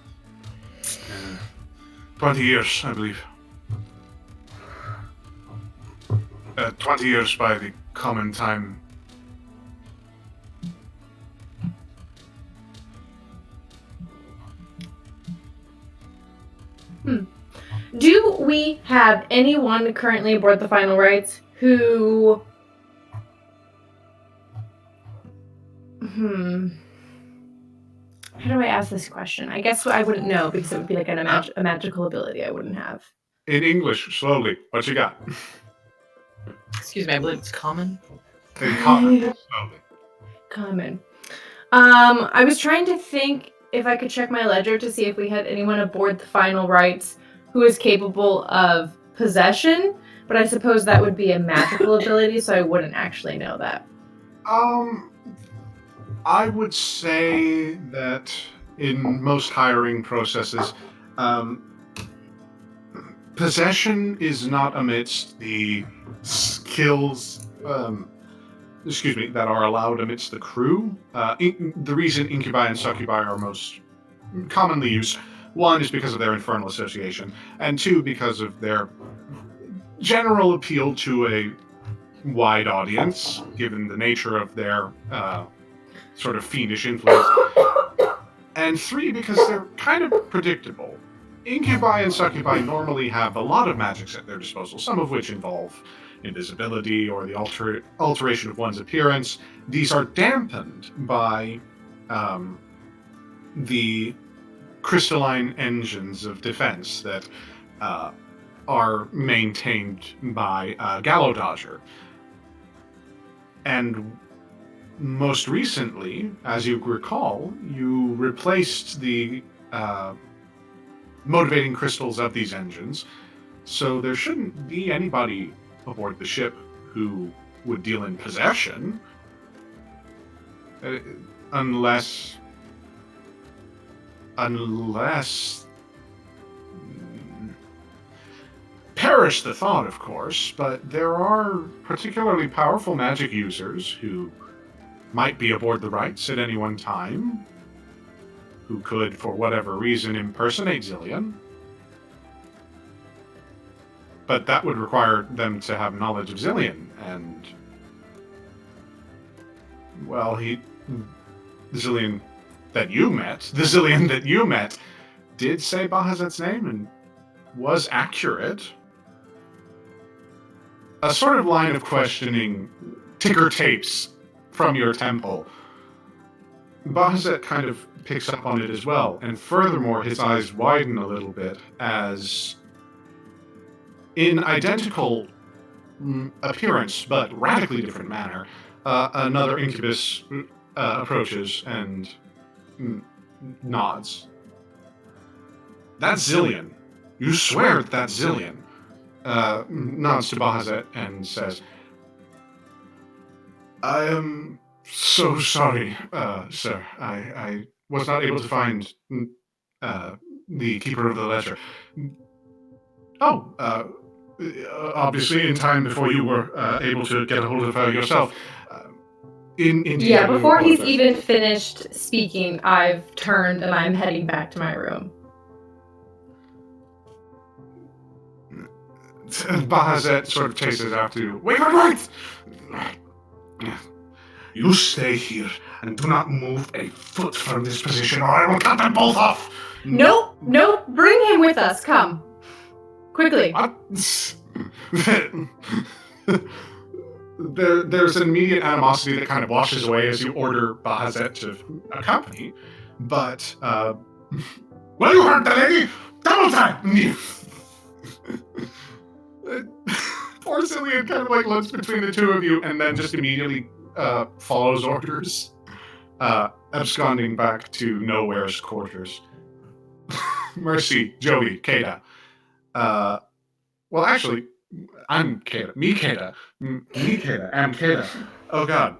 20 years, I believe. 20 years by the common time. Do we have anyone currently aboard the Final Rites who... How do I ask this question? I guess I wouldn't know because it would be like a magical ability I wouldn't have. In English, slowly. What you got? Excuse me, I believe it's common. In common, slowly. Common. I was trying to think if I could check my ledger to see if we had anyone aboard the Final Rites who is capable of possession, but I suppose that would be a magical ability, so I wouldn't actually know that. I would say that in most hiring processes, possession is not amidst the skills, that are allowed amidst the crew. The reason incubi and succubi are most commonly used, one is because of their infernal association, and two because of their general appeal to a wide audience, given the nature of their sort of fiendish influence, and three because they're kind of predictable. Incubi and succubi normally have a lot of magics at their disposal, some of which involve invisibility or the alteration of one's appearance. These are dampened by the crystalline engines of defense that are maintained by Gallowdodger. And most recently, as you recall, you replaced the motivating crystals of these engines. So there shouldn't be anybody aboard the ship who would deal in possession. Unless... Perish the thought, of course, but there are particularly powerful magic users who might be aboard the Rites at any one time, who could, for whatever reason, impersonate Zillion. But that would require them to have knowledge of Zillion, and... well, the Zillion that you met, did say Bahazet's name and was accurate. A sort of line of questioning ticker tapes from your temple. Bahazet kind of picks up on it as well, and furthermore, his eyes widen a little bit as, in identical appearance but radically different manner, another incubus approaches and nods. That's Zillion. You swear that's Zillion. Nods to Bahazet and says, I am so sorry, sir. I was not able to find the keeper of the ledger. Obviously in time before you were able to get a hold of her yourself. Indeed, Yeah, before he's even finished speaking, I've turned and I'm heading back to my room. Bahazet sort of chases after you. Wait! You stay here and do not move a foot from this position or I will cut them both off! Nope, bring him with us, come. Quickly. There's an immediate animosity that kind of washes away as you order Bahazet to accompany, but, well, you heard the lady! Double time! Poor Cillian kind of like looks between the two of you and then just immediately follows orders, absconding back to Nowhere's quarters. Mercy, Joey, Kata. Well, actually, I'm Kata. Me, Kata. I'm Kata. Oh, God.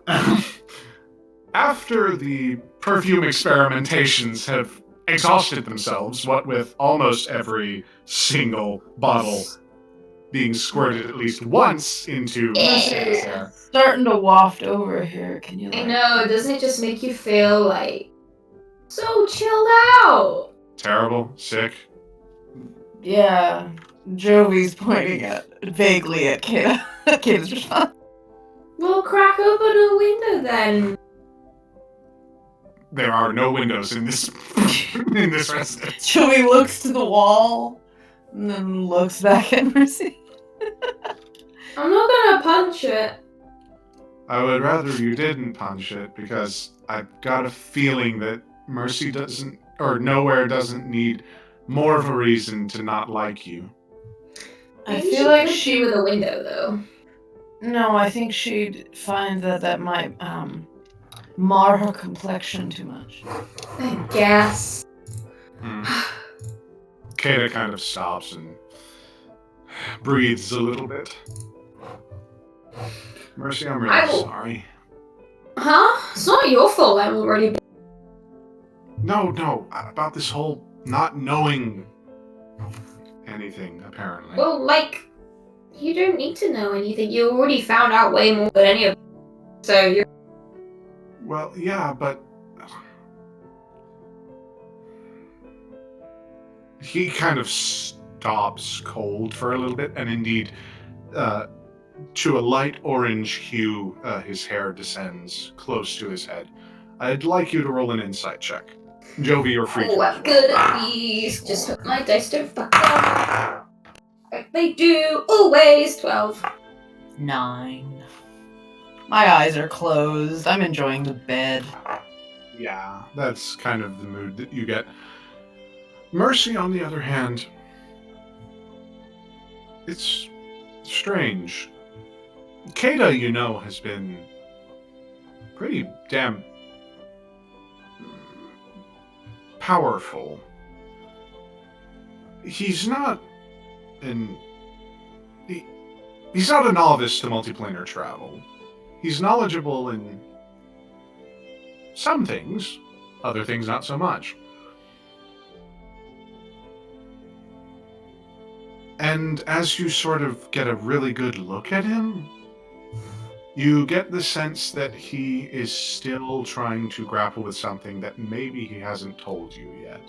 After the perfume experimentations have exhausted themselves, what with almost every single bottle being squirted at least once into Mercy's hair. Starting to waft over here. Can you? I know, doesn't it just make you feel like so chilled out? Terrible, sick. Yeah, Jovi's pointing vaguely at Kata. Kata's response. Well, crack open a window then. There are no windows in this residence. Jovi looks to the wall and then looks back at Mercy. I'm not gonna punch it. I would rather you didn't punch it because I've got a feeling that Mercy doesn't, or Nowhere doesn't need more of a reason to not like you. I feel like she with a window though. No, I think she'd find that might mar her complexion too much. I guess. Kata kind of stops and breathes a little bit. Mercy, I'm really sorry. Huh? It's not your fault I'm already... No, about this whole not knowing anything, apparently. Well, like, you don't need to know anything. You already found out way more than any of them. So you're... Well, yeah, but... He kind of stops cold for a little bit, and indeed, to a light orange hue, his hair descends close to his head. I'd like you to roll an insight check. Jovi, you're free. Oh, I'm good at these. Just hope my dice don't fuck up. Like they do always. 12. 9. My eyes are closed. I'm enjoying the bed. Yeah, that's kind of the mood that you get. Mercy, on the other hand, it's strange. Kata, you know, has been pretty damn powerful. he's not an he's not a novice to multiplanar travel. He's knowledgeable in some things, other things not so much. And as you sort of get a really good look at him, you get the sense that he is still trying to grapple with something that maybe he hasn't told you yet.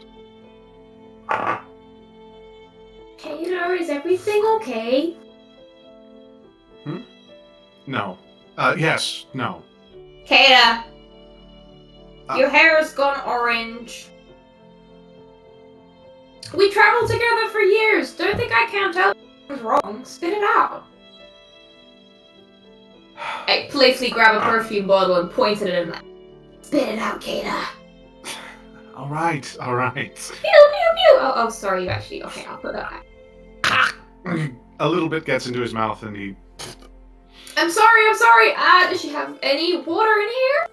Taylor, is everything okay? No. Yes, no. Kata, your hair has gone orange. We traveled together for years. Don't think I can't tell what's wrong. Spit it out. I playfully grabbed a perfume bottle and pointed at him. Spit it out, Kata. All right. Pew, pew, pew. Oh, sorry, you actually. Okay, I'll put that back. A little bit gets into his mouth and he... I'm sorry. Does she have any water in here?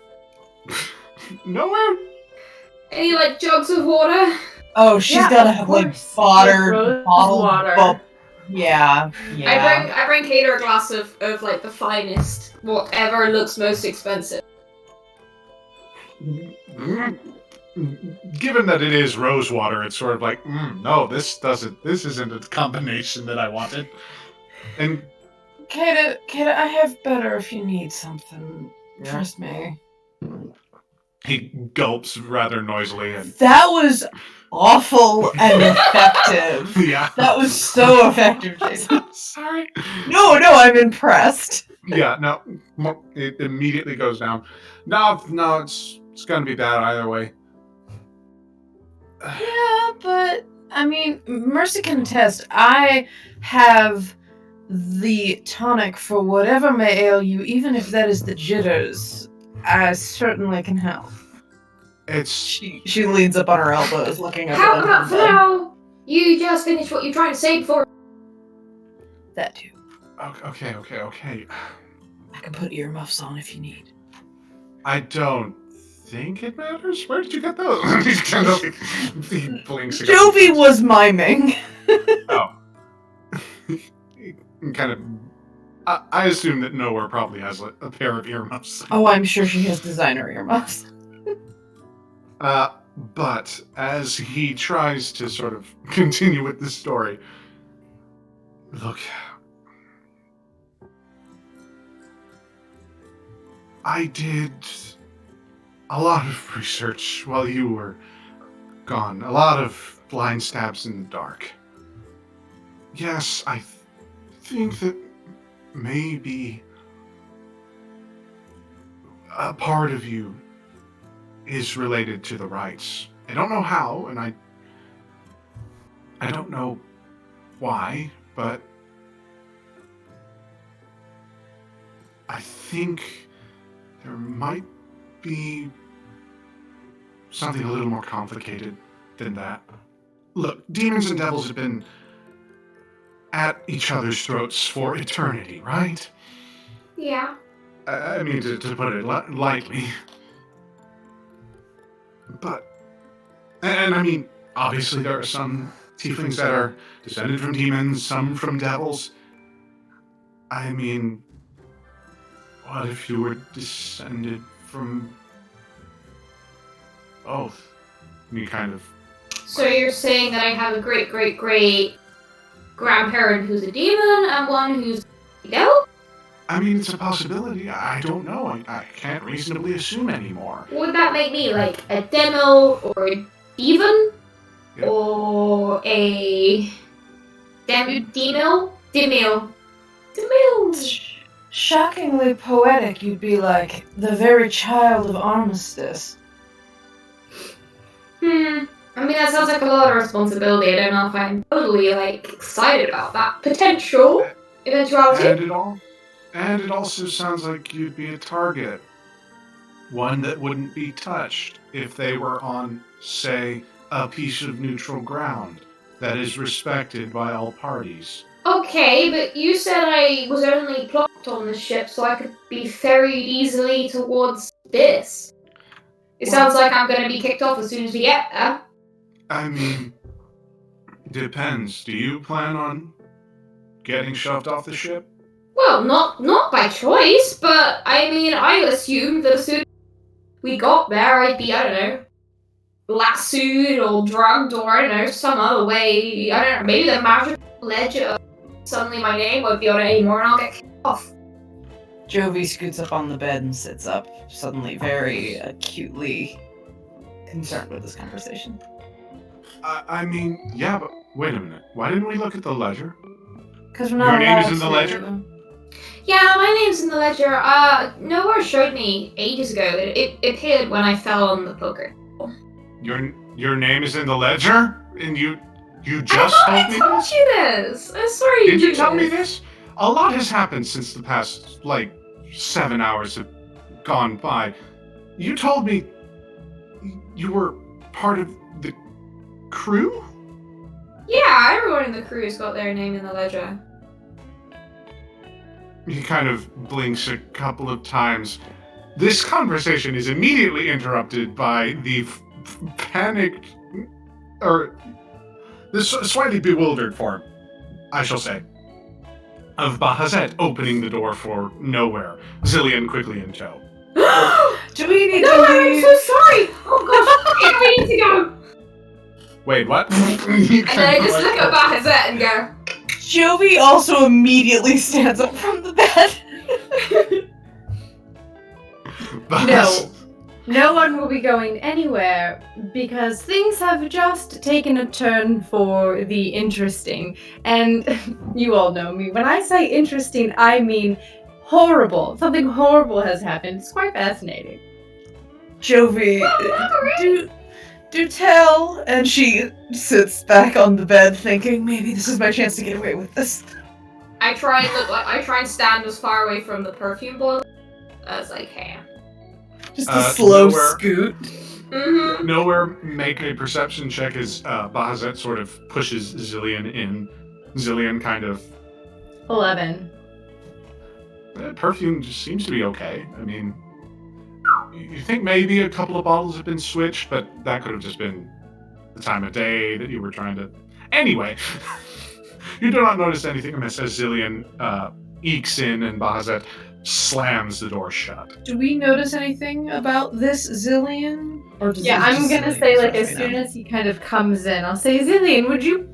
Nowhere? Any, jugs of water? Oh, she's gotta have, bottled water. Yeah. I bring Kata a glass of the finest, whatever looks most expensive. Given that it is rose water, it's sort of like, no, this isn't a combination that I wanted. And Kata, I have better if you need something. Trust me. he gulps rather noisily and... That was awful and effective. Yeah. That was so effective, Jason. Sorry. No, I'm impressed. Yeah, no, it immediately goes down. No, it's gonna be bad either way. Yeah, but, I mean, Mercy can attest, I have the tonic for whatever may ail you, even if that is the jitters. I certainly can help. She leans up on her elbows, looking up. How about for now? You just finished what you're trying to say before. That too. Okay. I can put earmuffs on if you need. I don't think it matters. Where did you get those? He blinks. Jovi was miming. Oh. Kind of. I assume that Nowhere probably has a pair of earmuffs. Oh, I'm sure she has designer earmuffs. But as he tries to sort of continue with the story, look, I did a lot of research while you were gone. A lot of blind stabs in the dark. Yes, I think that maybe a part of you is related to the Rites. I don't know how, and I don't know why, but I think there might be something a little more complicated than that. Look, demons and devils have been at each other's throats for eternity, right? Yeah. I mean, to put it lightly. But, and I mean, obviously there are some tieflings that are descended from demons, some from devils. I mean, what if you were descended from both? And you kind of... So you're saying that I have a great grandparent who's a demon and one who's a devil? I mean, it's a possibility. I don't know. I can't reasonably assume anymore. Would that make me a demo or a demon? Yep. Or a demil? Demil. Shockingly poetic, you'd be like the very child of armistice. I mean, that sounds like a lot of responsibility. I don't know if I'm totally, excited about that potential eventuality. And it also sounds like you'd be a target. One that wouldn't be touched if they were on, say, a piece of neutral ground that is respected by all parties. Okay, but you said I was only plopped on the ship so I could be ferried easily towards this. It sounds like I'm going to be kicked off as soon as we get there. I mean, Depends. Do you plan on getting shoved off the ship? Well, not by choice, but I mean, I assumed that as soon as we got there, I'd be, I don't know, lassoed or drugged or, I don't know, some other way. I don't know, maybe the magical ledger. Suddenly my name won't be on it anymore and I'll get kicked off. Jovi scoots up on the bed and sits up, suddenly very acutely concerned with this conversation. I mean, yeah, but wait a minute. Why didn't we look at the ledger? Because we're not Your name is allowed in the to. ledger? Yeah, my name's in the ledger. Nowhere showed me ages ago. It appeared when I fell on the poker. Your name is in the ledger? And you just I told me told this? you this. I'm sorry. Did you tell me this? A lot has happened since the past, 7 hours have gone by. You told me you were part of the crew? Yeah, everyone in the crew's got their name in the ledger. He kind of blinks a couple of times. This conversation is immediately interrupted by the panicked, or this slightly bewildered form, I shall say, of Bahazet opening the door for nowhere, Zillion quickly in tow. Do we need No, to I'm leave? so sorry. Oh gosh, we need to go. Wait, what? And then I just look at Bahazet and go. Jovi also immediately stands up from the bed. No. No one will be going anywhere because things have just taken a turn for the interesting. And you all know me. When I say interesting, I mean horrible. Something horrible has happened. It's quite fascinating. Jovi, do tell. And she sits back on the bed thinking, maybe this is my chance to get away with this. I try and stand as far away from the perfume boiler as I can. Just a slow nowhere. scoot. Mm-hmm. Nowhere make a perception check as Bahazet sort of pushes Zillion in. Zillion kind of... 11. Perfume just seems to be okay. I mean, you think maybe a couple of bottles have been switched, but that could have just been the time of day that you were trying to... Anyway, you do not notice anything amiss as Zillion ekes in and Bahazet slams the door shut. Do we notice anything about this Zillion? Or does Yeah, it I'm just gonna Zillion say, stuff like, as right soon now? as he kind of comes in, I'll say, Zillion, would you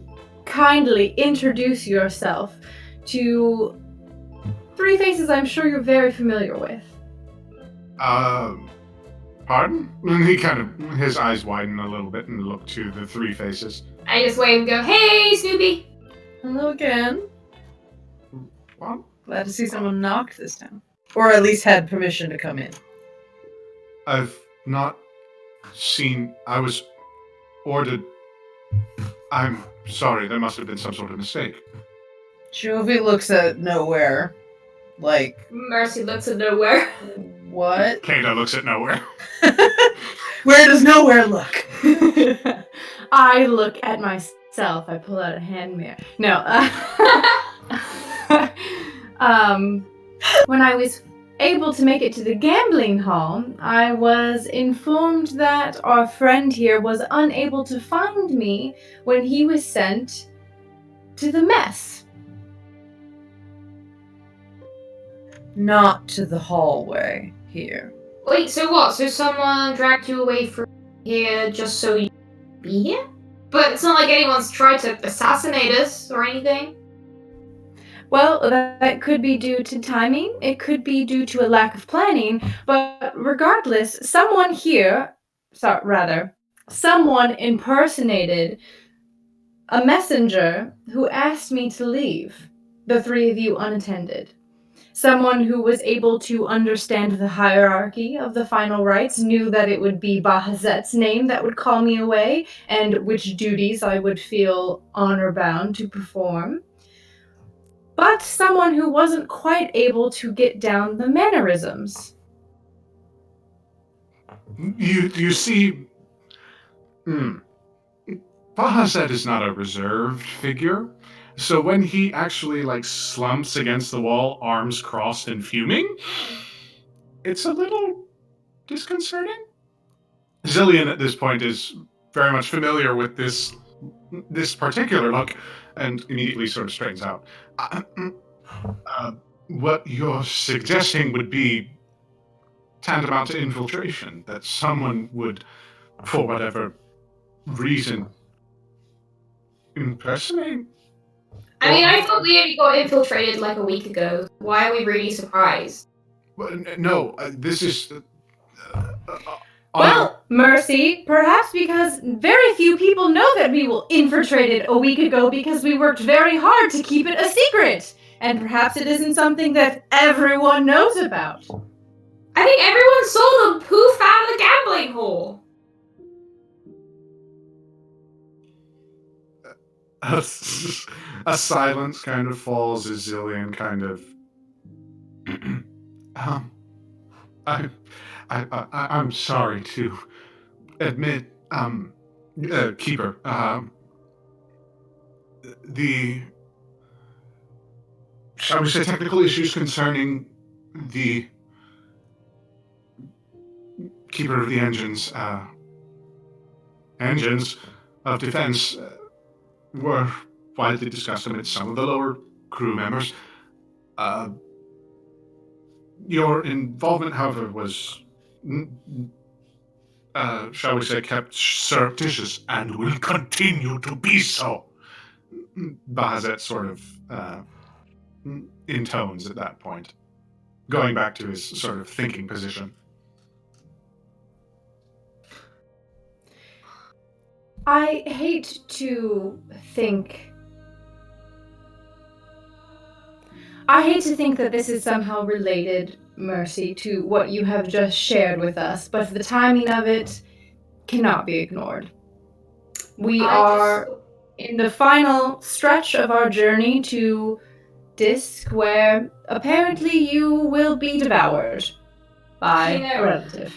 kindly introduce yourself to 3 faces I'm sure you're very familiar with? Pardon? And he kind of, his eyes widen a little bit and look to the 3 faces. I just wave and go, "Hey, Snoopy." Hello again. What? Glad to see someone knocked this time. Or at least had permission to come in. I've not seen, I was ordered. I'm sorry, there must have been some sort of mistake. Jovi looks at nowhere. Like, Mercy looks at nowhere. what? Kata looks at nowhere. Where does nowhere look? I look at myself. I pull out a hand mirror. No. When I was able to make it to the gambling hall, I was informed that our friend here was unable to find me when he was sent to the mess. Not to the hallway here. Wait, so what? So someone dragged you away from here just so you be here? But it's not like anyone's tried to assassinate us or anything. Well, that could be due to timing, it could be due to a lack of planning, but regardless, someone impersonated a messenger who asked me to leave, the 3 of you unattended. Someone who was able to understand the hierarchy of the final rites, knew that it would be Bahazet's name that would call me away, and which duties I would feel honor-bound to perform. But someone who wasn't quite able to get down the mannerisms. You see, Bahazet is not a reserved figure, so when he actually slumps against the wall, arms crossed and fuming, it's a little disconcerting. Zillion at this point is very much familiar with this this particular look, and immediately sort of straightens out. What you're suggesting would be tantamount to infiltration, that someone would, for whatever reason, impersonate? I mean, I thought we only got infiltrated like a week ago. Why are we really surprised? Well, no, this is... Well, Mercy, perhaps because very few people know that we were infiltrated a week ago because we worked very hard to keep it a secret. And perhaps it isn't something that everyone knows about. I think everyone saw them poof out of the gambling hall. A silence kind of falls as Zillion kind of... I'm sorry to admit, Keeper, the, shall we say, technical issues concerning the Keeper of the engines of defense were widely discussed amidst some of the lower crew members. Your involvement, however, was, shall we say, kept surreptitious and will continue to be so. Bahazet sort of intones at that point, going back to his sort of thinking position. I hate to think that this is somehow related, Mercy, to what you have just shared with us, but the timing of it cannot be ignored. We are in the final stretch of our journey to Disk, where apparently you will be devoured by a relative.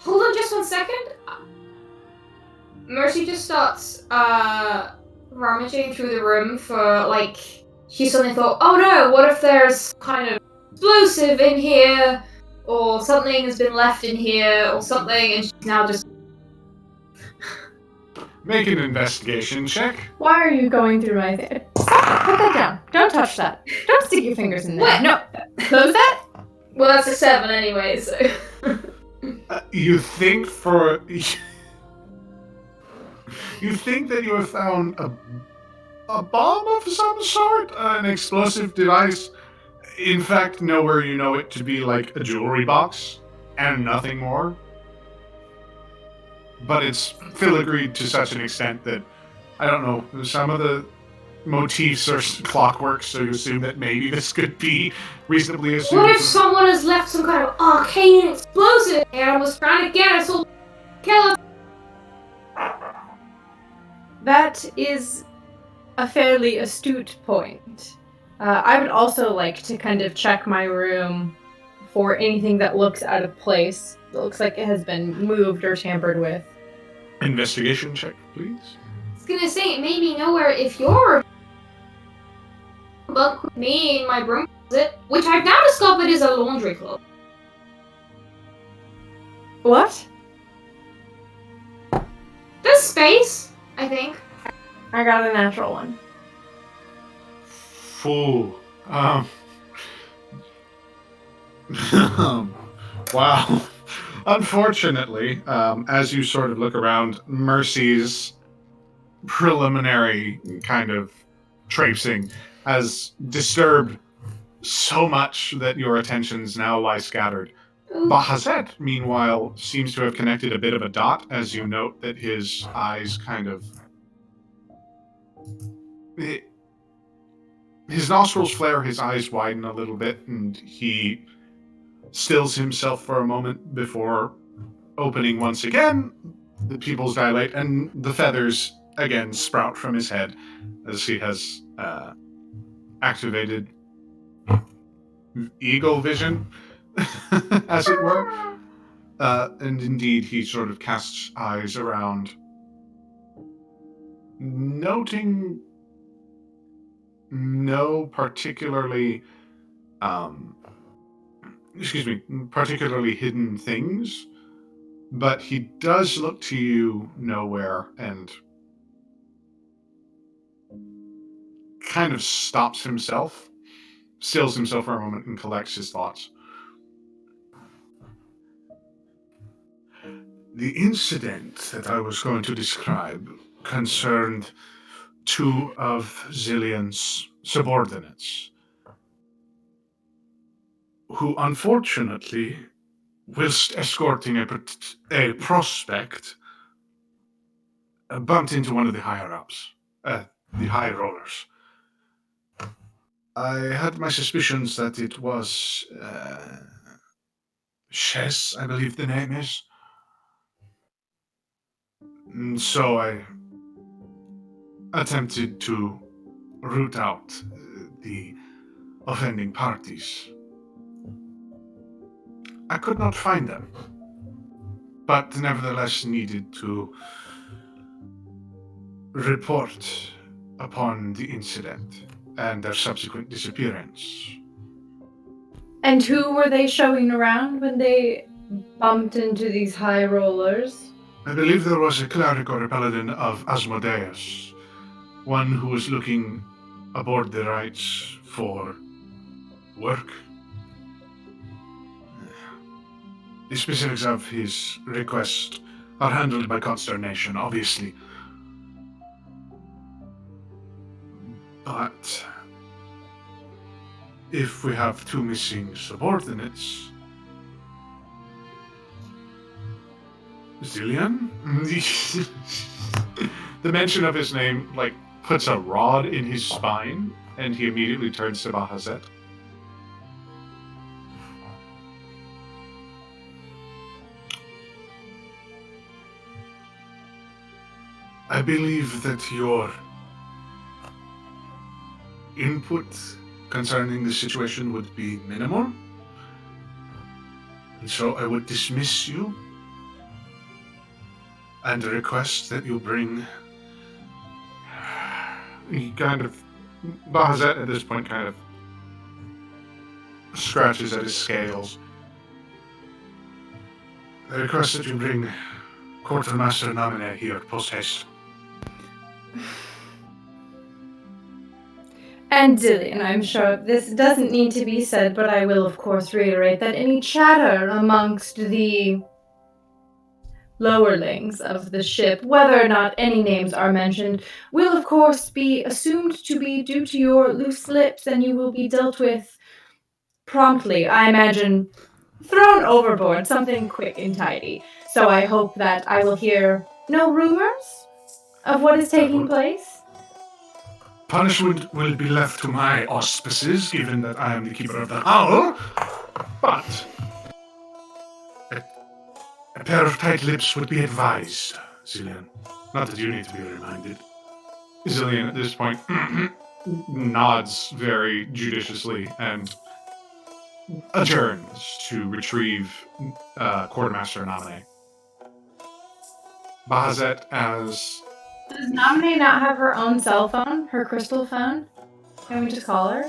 Hold on just 1 second. Mercy just starts rummaging through the room for, like, she suddenly thought, oh no, what if there's kind of explosive in here, or something has been left in here, or something, and she's now just... Make an investigation check. Why are you going through my thing? Stop! Put that down. Don't touch that. Don't stick your fingers in there. What? No. Close that. Well, that's a 7 anyway, so... You think for... You think that you have found a bomb of some sort? An explosive device? In fact, nowhere you know it to be like a jewelry box, and nothing more. But it's filigreed to such an extent that, I don't know, some of the motifs are clockwork, so you assume that maybe this could be reasonably assumed. What if someone has left some kind of arcane explosive and was trying to get us all kill us? That is a fairly astute point. I would also like to kind of check my room for anything that looks out of place. It looks like it has been moved or tampered with. Investigation check, please. I was gonna say, it made me know where if you're bunk with me in my broom closet, which I've now discovered is a laundry closet. What? There's space, I think. I got a natural one. Fool. Wow. Unfortunately, as you sort of look around, Mercy's preliminary kind of traipsing has disturbed so much that your attentions now lie scattered. Bahazet, meanwhile, seems to have connected a bit of a dot as you note that his eyes kind of... His nostrils flare, his eyes widen a little bit, and he stills himself for a moment before opening once again. The pupils dilate, and the feathers again sprout from his head as he has activated eagle vision, as it were. And indeed, he sort of casts eyes around, noting no particularly particularly hidden things, but he does look to you nowhere and kind of stops himself, stills himself for a moment, and collects his thoughts. The incident that I was going to describe concerned two of Zillion's subordinates, who unfortunately, whilst escorting a prospect, bumped into one of the higher-ups, the high rollers. I had my suspicions that it was Chess, I believe the name is. So I attempted to root out the offending parties. I could not find them, but nevertheless needed to report upon the incident and their subsequent disappearance. And who were they showing around when they bumped into these high rollers? I believe there was a cleric or a paladin of Asmodeus, one who was looking aboard the Rites for work. The specifics of his request are handled by Consternation, obviously. But if we have two missing subordinates, Zillion? The mention of his name, puts a rod in his spine, and he immediately turns to Bahazet. I believe that your input concerning the situation would be minimal, and so I would dismiss you and request that you bring... Bahazet at this point kind of scratches at his scales. I request that you bring Quartermaster Namine here, post haste. And Zillion, I'm sure this doesn't need to be said, but I will of course reiterate that any chatter amongst the lowerlings of the ship, whether or not any names are mentioned, will of course be assumed to be due to your loose lips, and you will be dealt with promptly. I imagine thrown overboard, something quick and tidy. So I hope that I will hear no rumors of what is taking place. Punishment will be left to my auspices, given that I am the keeper of the howl, but a pair of tight lips would be advised, Zillion. Not that you need to be reminded. Zillion, at this point, nods very judiciously and adjourns to retrieve Quartermaster Namine. Bahazet, as... Does Namine not have her own cell phone? Her crystal phone? Can we just call her?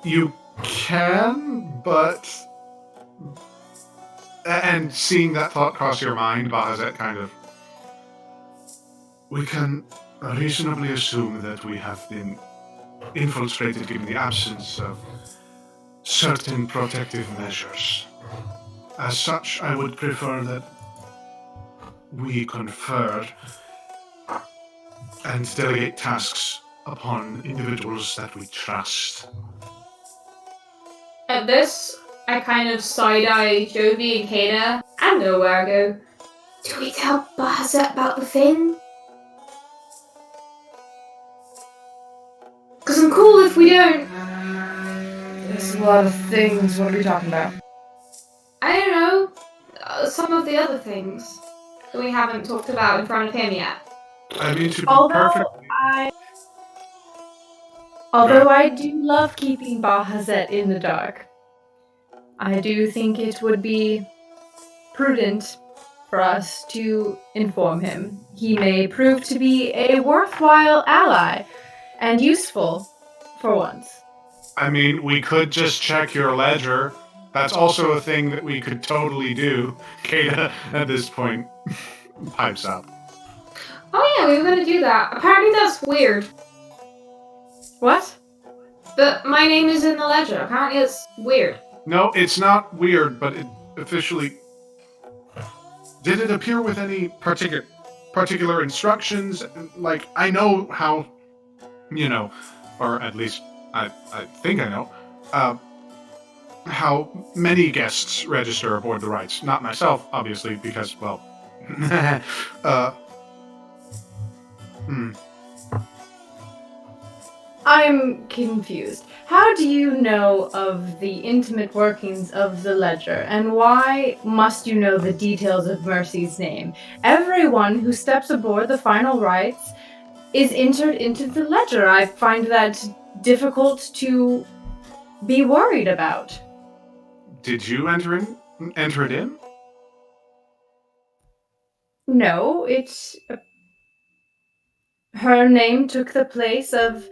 You can, but... And seeing that thought cross your mind, Bahazet kind of... We can reasonably assume that we have been infiltrated given the absence of certain protective measures. As such, I would prefer that we confer and delegate tasks upon individuals that we trust. At this, I kind of side-eye Jovi and Kana, and know where I go. Do we tell Bahazet about the thing? Because I'm cool if we don't. There's a lot of things. What are we talking about? I don't know. Some of the other things that we haven't talked about in front of him yet. I mean, to be Although I do love keeping Bahazet in the dark, I do think it would be prudent for us to inform him. He may prove to be a worthwhile ally and useful for once. I mean, we could just check your ledger. That's also a thing that we could totally do. Kata, at this point, pipes up. Oh yeah, we were gonna do that. Apparently that's weird. What? But my name is in the ledger. Apparently it's weird. No, it's not weird, but it officially... Did it appear with any particular instructions? Like, I know how, or at least I think I know, how many guests register aboard the Rites. Not myself, obviously, because, well... I'm confused. How do you know of the intimate workings of the ledger, and why must you know the details of Mercy's name? Everyone who steps aboard the final rites is entered into the ledger. I find that difficult to be worried about. Did you enter it in? No, her name took the place of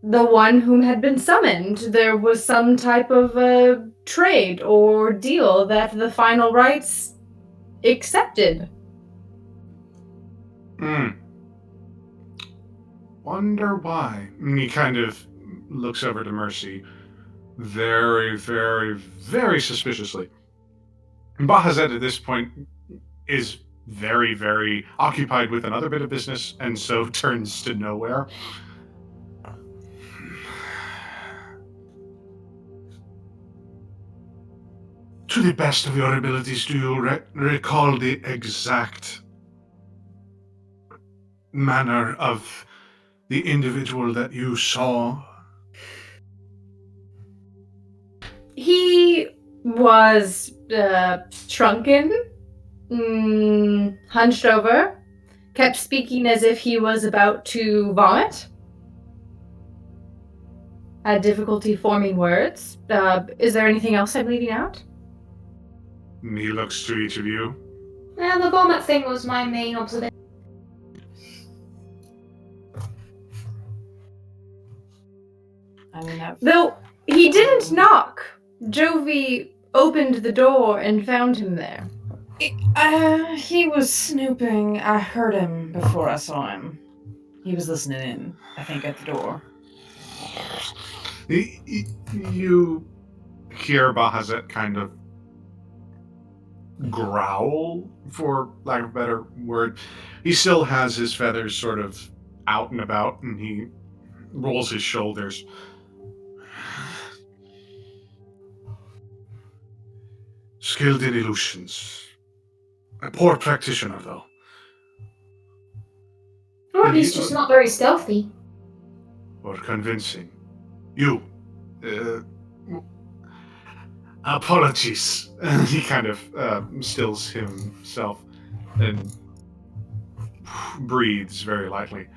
the one whom had been summoned. There was some type of trade or deal that the final rites accepted. Wonder why. He kind of looks over to Mercy very, very, very suspiciously. Bahazet at this point is very, very occupied with another bit of business, and so turns to nowhere. To the best of your abilities, do you recall the exact manner of the individual that you saw? He was shrunken, hunched over, kept speaking as if he was about to vomit. Had difficulty forming words. Is there anything else I'm leaving out? He looks to each of you. Yeah, the vomit thing was my main observation. I mean, Though he didn't knock. Jovi opened the door and found him there. He was snooping. I heard him before I saw him. He was listening in, I think, at the door. You hear Bahazet kind of growl, for lack of a better word. He still has his feathers sort of out and about, and he rolls his shoulders. Skilled in illusions. A poor practitioner, though. Or at least just not very stealthy. Or convincing. You. Apologies. And he kind of stills himself and breathes very lightly.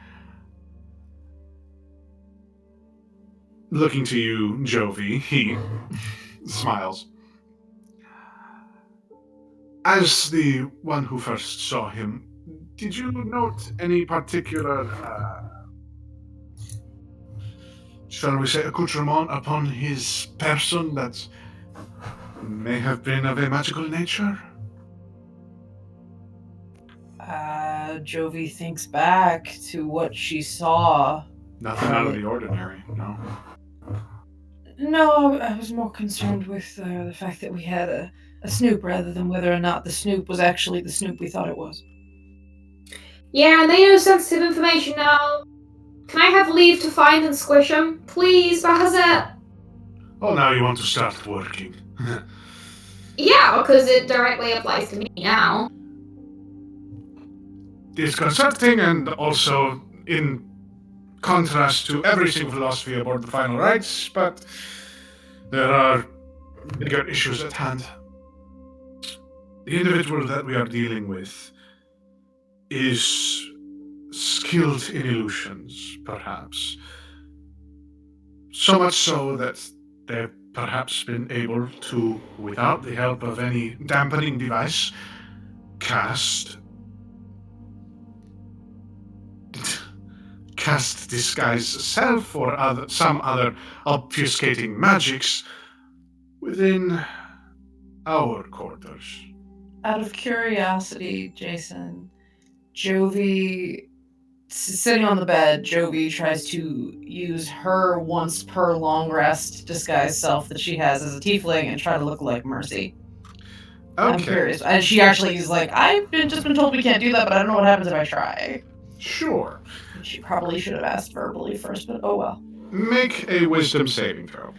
Looking to you, Jovi, he smiles. As the one who first saw him, did you note any particular, shall we say, accoutrement upon his person that may have been of a magical nature? Jovi thinks back to what she saw. Nothing out of the ordinary, no. No, I was more concerned with the fact that we had a snoop rather than whether or not the snoop was actually the snoop we thought it was. Yeah, they know sensitive information now. Can I have leave to find and squish him? Please, Bahazet? Oh, now you want to start working. Yeah, because it directly applies to me now. Disconcerting, and also in contrast to every single philosophy aboard the final rites, but there are bigger issues at hand. The individual that we are dealing with is skilled in illusions, perhaps. So much so that they've perhaps been able to, without the help of any dampening device, cast disguise self or some other obfuscating magics within our quarters. Out of curiosity, Jason, Jovi, sitting on the bed, Jovi tries to use her once per long rest disguise self that she has as a tiefling and try to look like Mercy. I'm Okay. curious. And she actually is like, I've just been told we can't do that, but I don't know what happens if I try. Sure. She probably should have asked verbally first, but oh well. Make a wisdom saving throw.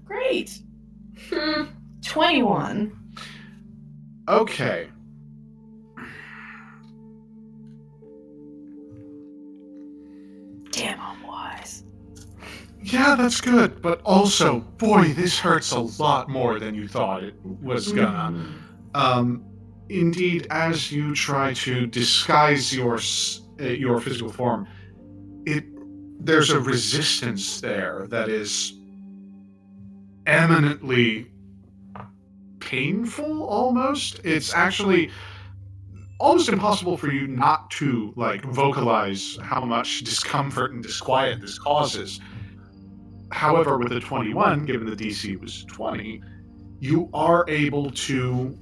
Great. 21. Okay. Damn, I'm wise. Yeah, that's good, but also, boy, this hurts a lot more than you thought it was gonna. Indeed, as you try to disguise your physical form, there's a resistance there that is eminently painful. Almost, it's actually almost impossible for you not to vocalize how much discomfort and disquiet this causes. However, with a 21, given the DC was 20, you are able to,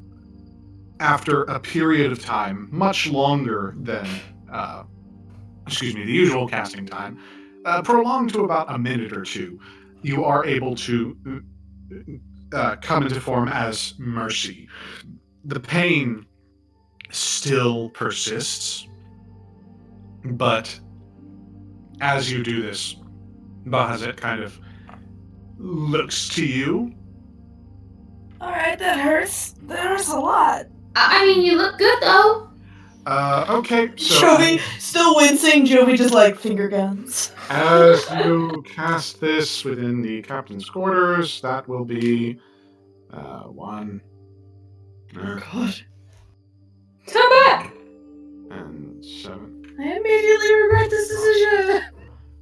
after a period of time, much longer than, the usual casting time, prolonged to about a minute or two, you are able to come into form as Mercy. The pain still persists, but as you do this, Bahazet kind of looks to you. Alright, that hurts. That hurts a lot. I mean, you look good though. Okay, so Jovi, still wincing, Jovi just finger guns. as you cast this within the captain's quarters, that will be 1 God. Come back. and 7. I immediately regret this decision.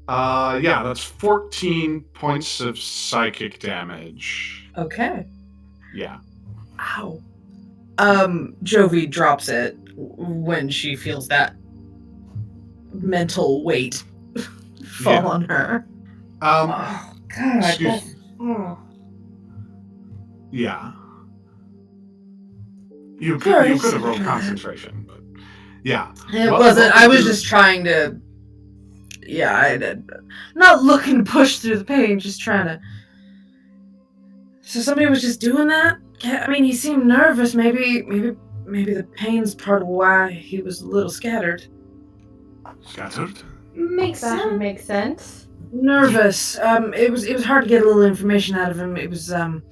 Yeah, that's 14 points of psychic damage. Okay. Yeah. Ow. Jovi drops it when she feels that mental weight fall on her. Oh, God. Excuse. Yeah. You could have rolled concentration, but yeah. It wasn't. I was just trying to. Yeah, not looking to push through the pain, just trying to. So somebody was just doing that? I mean, he seemed nervous. Maybe the pain's part of why he was a little scattered. Scattered? Makes That sense. makes sense. Nervous. It was hard to get a little information out of him. It was a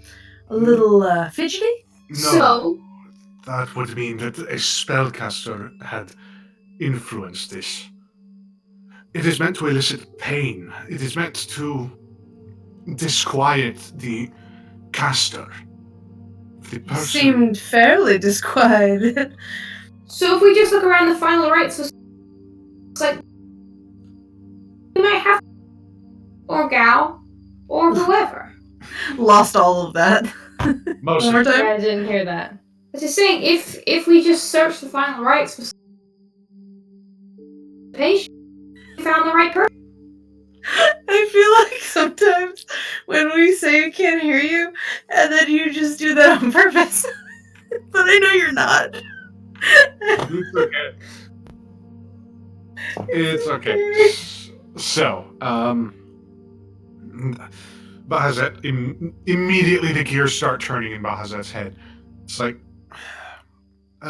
little fidgety. No. So, That would mean that a spellcaster had influenced this. It is meant to elicit pain. It is meant to disquiet the caster. The person. Seemed fairly disquieted. so if we just look around the final rites, it's like we might have, or gal, or whoever. Lost all of that. Most One more time. Yeah, I didn't hear that. I was just saying, if we just search the final rites for patient, we found the right person. I feel like sometimes when we say we can't hear you, and then you just do that on purpose. But I know you're not. It's okay. It's okay. So, Bahazet, immediately the gears start turning in Bahazet's head. It's like,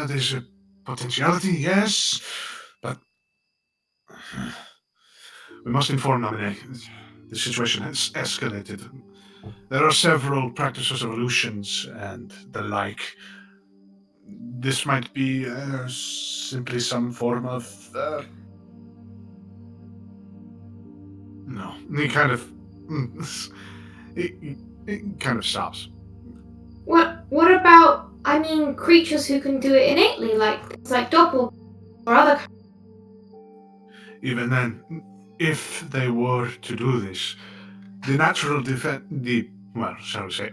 there's a potentiality, yes, but we must inform Nominee. The situation has escalated. There are several practices of illusions and the like. This might be simply some form of... No, he kind of... It kind of stops. What about, I mean, creatures who can do it innately, like doppel or other. Even then, if they were to do this, the natural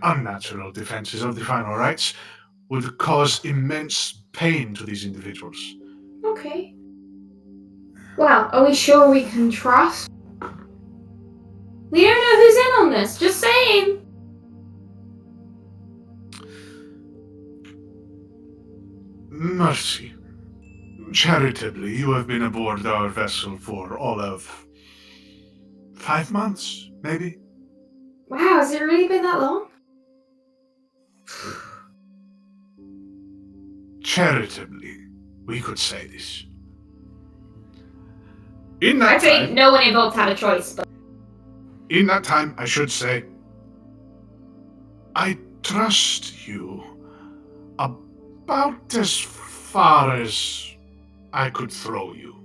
unnatural defenses of the final rites would cause immense pain to these individuals. Okay. Well, are we sure we can trust? We don't know who's in on this, just saying. Mercy. Charitably, you have been aboard our vessel for all of 5 months, maybe? Wow, has it really been that long? Charitably, we could say this. In that I'd say time, no one involved had a choice, but I should say, I trust you about as far as I could throw you.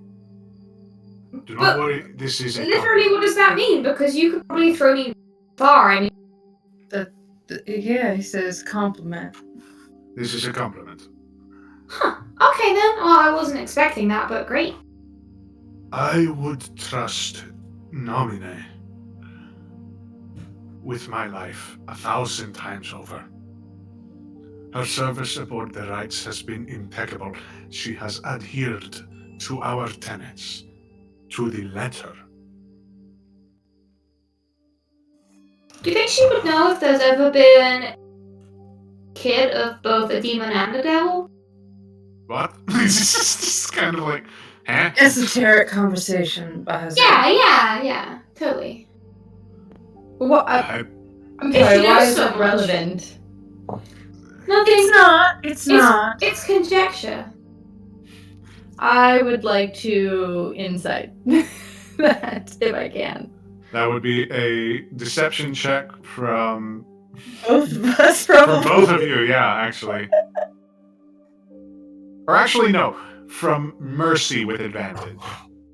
Do not But worry, this is a literally, what does that mean? Because you could probably throw me far. I mean, Yeah, he says compliment. This is a compliment. huh? Okay then. Well, I wasn't expecting that, but great. I would trust Nomine with my life 1,000 times over. Her service aboard the Rites has been impeccable. She has adhered to our tenets, to the letter. Do you think she would know if there's ever been a kid of both a demon and a devil? What? It's just kind of like, huh? Esoteric conversation, Bahazet. Yeah, totally. Well, I- I'm If sorry, she why knows is so it much. relevant? Nothing. It's not. It's conjecture. I would like to insight that if I can. that would be a deception check from Both of us, from probably. both of you, yeah, actually. Or actually, no, from Mercy with advantage.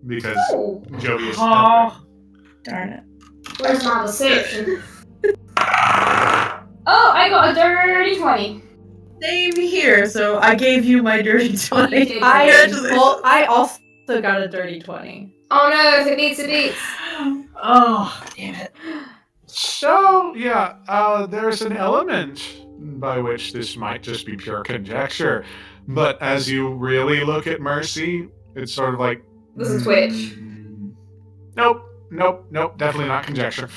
Because Oh, Jovi is helping. Darn it. where's my deception? Oh, I got a dirty 20. Same here, so I gave you my dirty 20. You did. I also got a dirty 20. Oh no, if it beats, it beats. Oh, damn it. So, yeah, there's an element by which this might just be pure conjecture. But as you really look at Mercy, it's sort of like... This is Twitch. Nope, definitely not conjecture.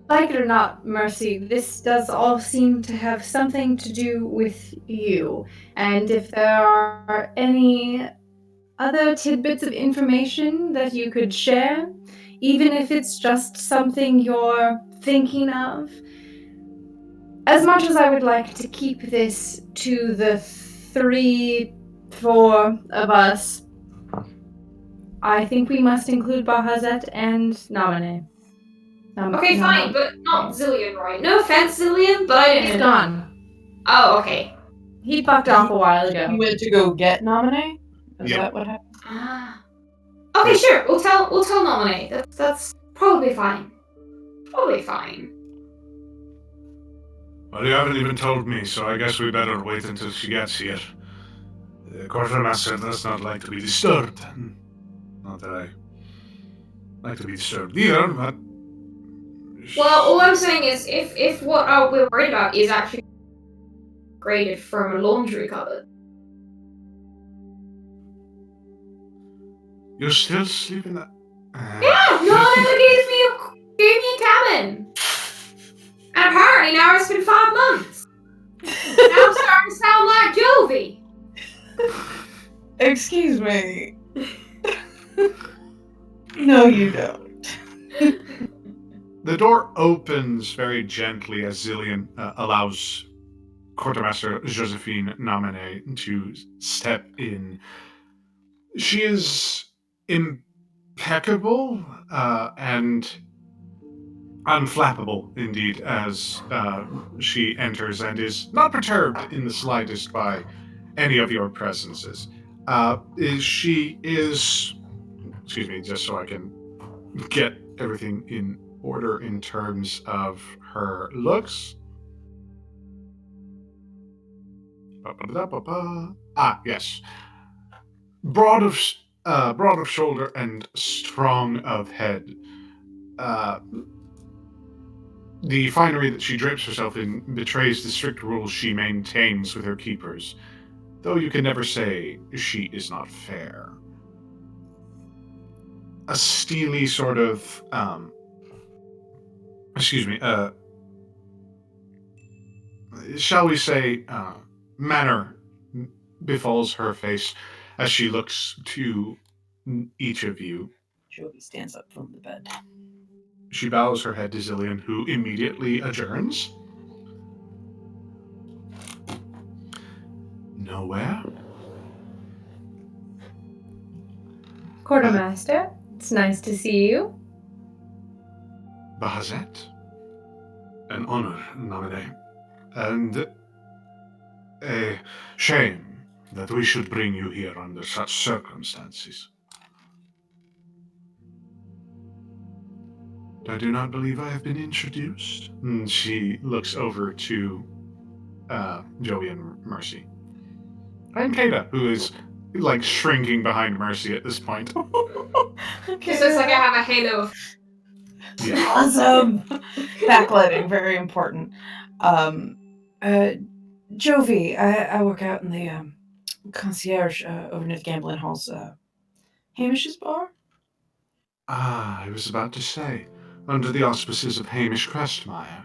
Like it or not, Mercy, this does all seem to have something to do with you. And if there are any other tidbits of information that you could share, even if it's just something you're thinking of, as much as I would like to keep this to the 3-4 of us, I think we must include Bahazet and Namine. Okay, fine, but not Zillion, right? No offense, Zillion, but I He's didn't. gone. Oh, okay. He fucked off a while ago. You went to go get nominate? Is Yeah. that what happened? Ah. Okay, sure. We'll tell Nominate. That's probably fine. Probably fine. Well, you haven't even told me, so I guess we better wait until she gets here. The quartermaster does not like to be disturbed. Not that I like to be disturbed either, but... Well, all I'm saying is, if what we're worried about is actually graded from a laundry cupboard. You're still sleeping that... Yeah, no one ever gave me a cabin. And apparently now it's been 5 months. Now I'm starting to sound like Jovi. Excuse me. No, you don't. The door opens very gently as Zillion allows Quartermaster Josephine Namine to step in. She is impeccable and unflappable, indeed, as she enters and is not perturbed in the slightest by any of your presences. She is... Excuse me, just so I can get everything in order in terms of her looks. Yes. Broad of shoulder and strong of head. The finery that she drapes herself in betrays the strict rules she maintains with her keepers, though you can never say she is not fair. A steely sort of, shall we say, manner befalls her face as she looks to each of you. Jovi stands up from the bed. She bows her head to Zillion, who immediately adjourns. Nowhere? Quartermaster, it's nice to see you. Bahazet? An honor, Namine. And a shame that we should bring you here under such circumstances. I do not believe I have been introduced. And she looks over to Joey and Mercy. And Kata, who is like shrinking behind Mercy at this point. This looks like I have a halo. Yeah. Awesome. Backlighting, very important. Jovi, I work out in the concierge over near the gambling halls. Hamish's bar? Ah, I was about to say, under the auspices of Hamish Crestmeyer.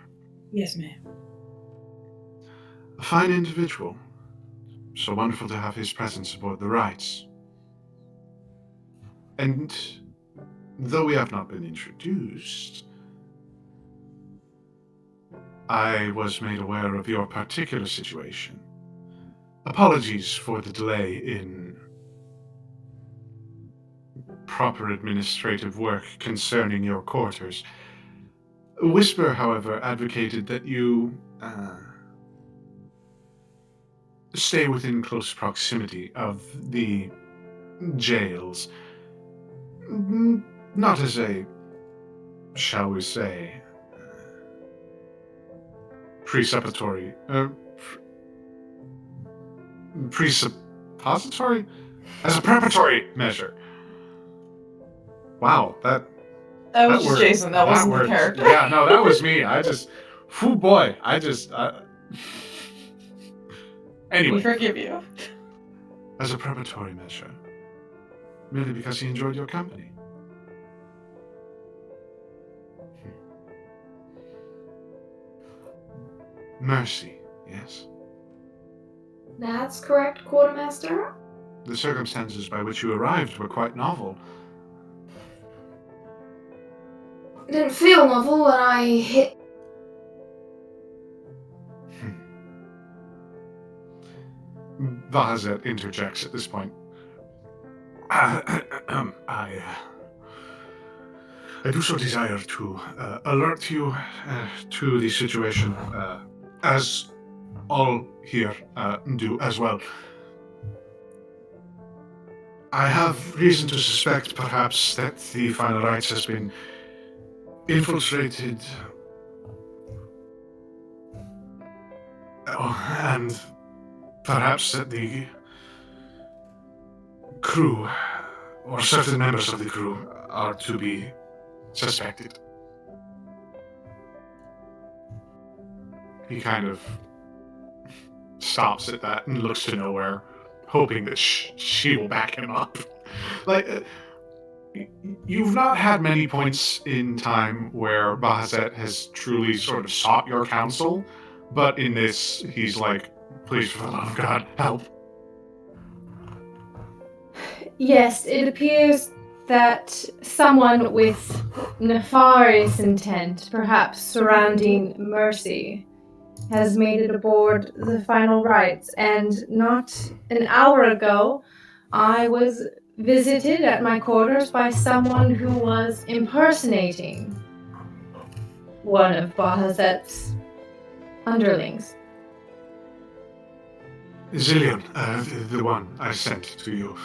Yes, ma'am. A fine individual. So wonderful to have his presence aboard the Rites. And though we have not been introduced, I was made aware of your particular situation. Apologies for the delay in proper administrative work concerning your quarters. Whisper, however, advocated that you stay within close proximity of the jails. Not as a, shall we say, presuppository, presuppository? As a preparatory measure. Wow, that was word, Jason, that wasn't the word, character. Yeah, no, that was me. Anyway. We forgive you. As a preparatory measure. Merely because he enjoyed your company. Mercy, yes? That's correct, Quartermaster. The circumstances by which you arrived were quite novel. It didn't feel novel when I hit. Vahazet interjects at this point. I do so desire to alert you to the situation, as all here do as well. I have reason to suspect, perhaps, that the Final Rites has been infiltrated, and perhaps that the crew, or certain members of the crew, are to be suspected. He kind of stops at that and looks to nowhere, hoping that she will back him up. Like, you've not had many points in time where Bahazet has truly sort of sought your counsel, but in this, he's like, please, for the love of God, help. Yes, it appears that someone with nefarious intent, perhaps surrounding Mercy, has made it aboard the Final Rites, and not an hour ago, I was visited at my quarters by someone who was impersonating one of Bahazet's underlings. Zillion, the one I sent to you.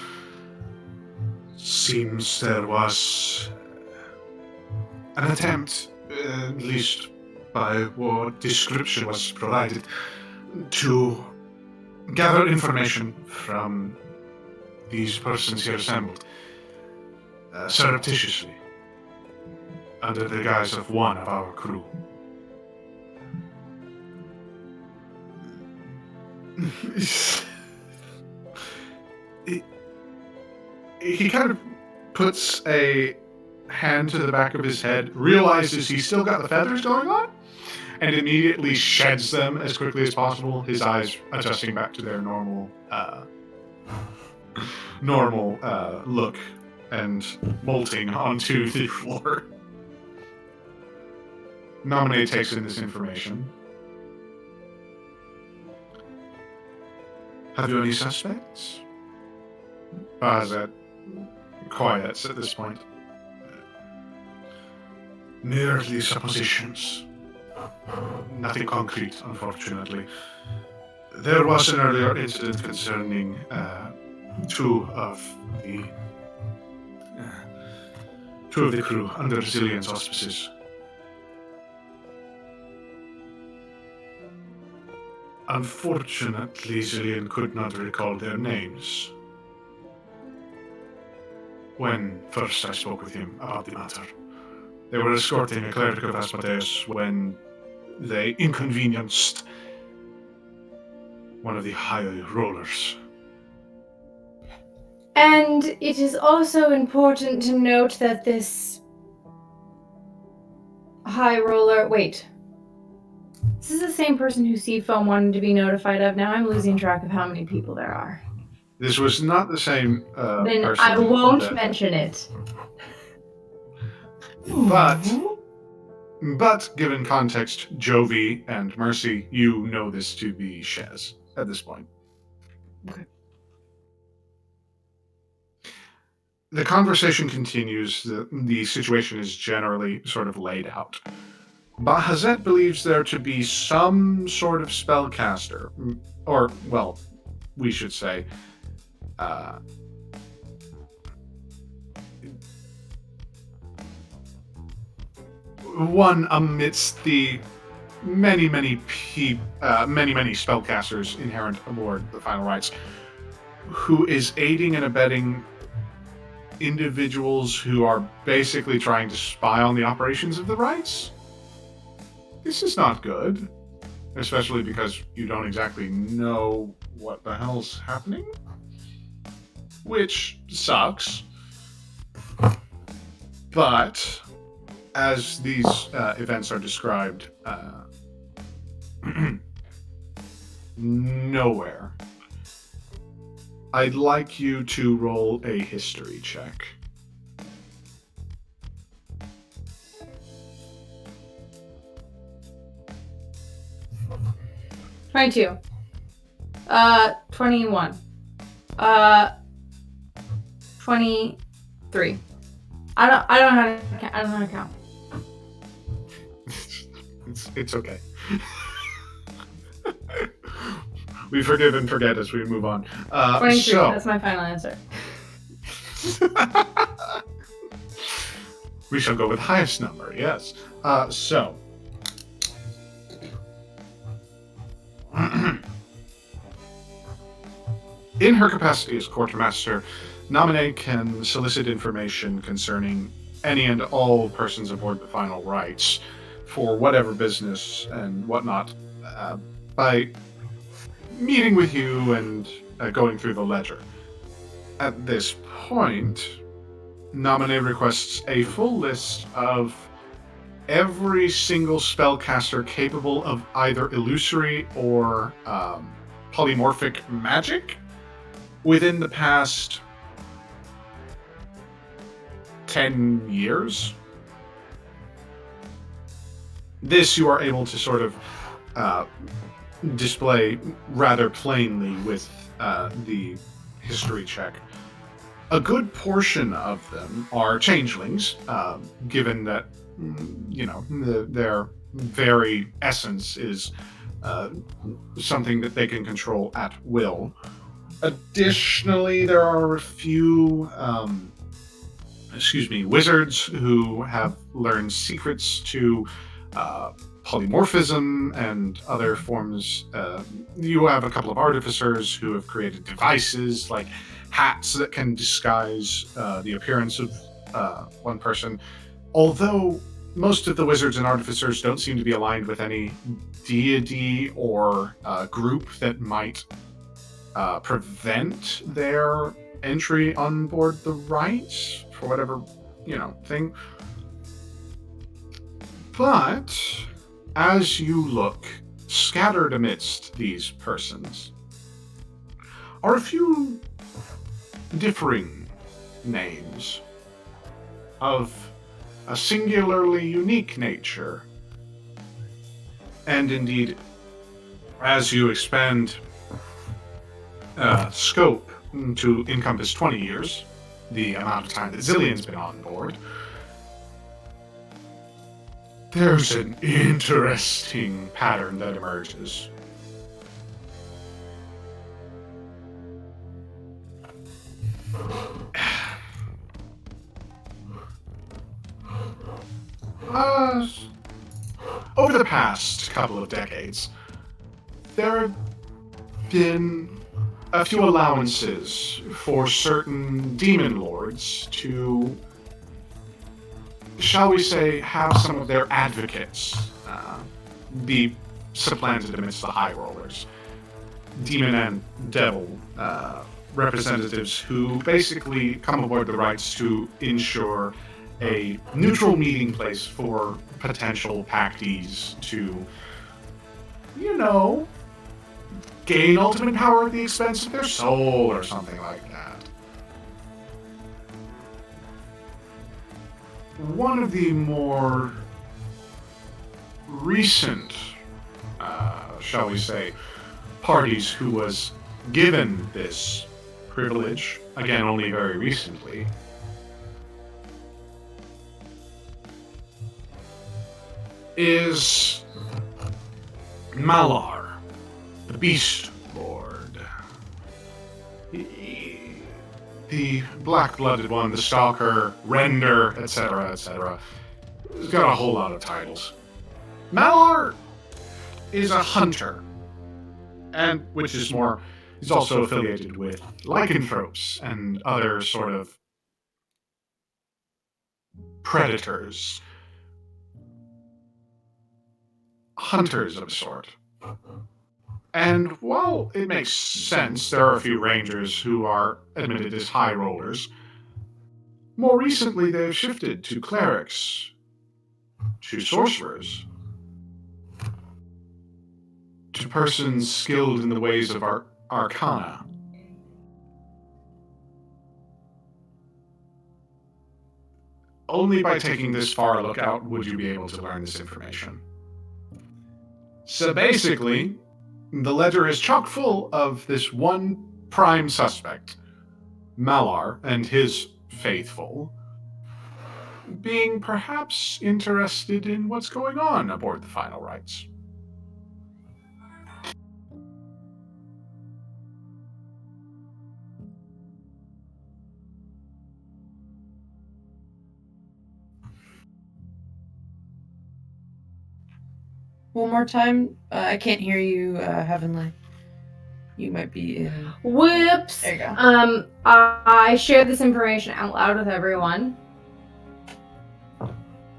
Seems there was an attempt, at least by what description was provided, to gather information from these persons here assembled, surreptitiously, under the guise of one of our crew. He kind of puts a hand to the back of his head, realizes he's still got the feathers going on, and immediately sheds them as quickly as possible, his eyes adjusting back to their normal look and molting onto the floor. Nominee takes in this information. Have you any suspects? Bazet quiets at this point. Merely suppositions. Nothing concrete, unfortunately. There was an earlier incident concerning two of the crew under Zillian's auspices. Unfortunately, Zillian could not recall their names when first I spoke with him about the matter. They were escorting a cleric of Asmodeus when they inconvenienced one of the high rollers. And it is also important to note that this high roller... Wait. This is the same person who Seafoam wanted to be notified of. Now I'm losing track of how many people there are. This was not the same Then person. I won't mention it. But given context, Jovi and Mercy, you know this to be Shez at this point. Okay. The conversation continues. The situation is generally sort of laid out. Bahazet believes there to be some sort of spellcaster, or, well, we should say, one amidst the many spellcasters inherent aboard the Final Rites, who is aiding and abetting individuals who are basically trying to spy on the operations of the Rites. This is not good, especially because you don't exactly know what the hell's happening, which sucks. But as these events are described, nowhere. I'd like you to roll a history check. $22. 21. 23. I don't know how to count. I don't know how to count. It's okay. We forgive and forget as we move on. 23. So, That's my final answer. we shall go with highest number, yes. So. In her capacity as quartermaster, Nominee can solicit information concerning any and all persons aboard the Final Rites for whatever business and whatnot by meeting with you and going through the ledger. At this point, Nominee requests a full list of every single spellcaster capable of either illusory or polymorphic magic within the past 10 years. This you are able to sort of display rather plainly with the history check. A good portion of them are changelings, given that, their very essence is something that they can control at will. Additionally, there are a few wizards who have learned secrets to polymorphism and other forms. You have a couple of artificers who have created devices like hats that can disguise the appearance of one person. Although most of the wizards and artificers don't seem to be aligned with any deity or group that might prevent their entry on board the Rites for whatever, thing. But as you look, scattered amidst these persons, are a few differing names of a singularly unique nature. And indeed, as you expand scope to encompass 20 years, the amount of time that Zillion's been on board, there's an interesting pattern that emerges. Over the past couple of decades, there have been a few allowances for certain demon lords to, shall we say, have some of their advocates be supplanted amidst the high rollers. Demon and devil representatives who basically come aboard the Rites to ensure a neutral meeting place for potential pactees to, gain ultimate power at the expense of their soul or something like that. One of the more recent, shall we say, parties who was given this privilege, again only very recently, is Malar, the Beast Lord. The black-blooded one, the Stalker, Render, etc., etc. He's got a whole lot of titles. Malar is a hunter, and which is more, he's also affiliated with lycanthropes and other sort of predators. Hunters of a sort. And while it makes sense, there are a few rangers who are admitted as high rollers. More recently, they have shifted to clerics, to sorcerers, to persons skilled in the ways of arcana. Only by taking this far look out would you be able to learn this information. So basically, the ledger is chock full of this one prime suspect, Malar, and his faithful, being perhaps interested in what's going on aboard the Final Rites. One more time. I can't hear you, Heavenly. You might be in. Whoops. There you go. I share this information out loud with everyone.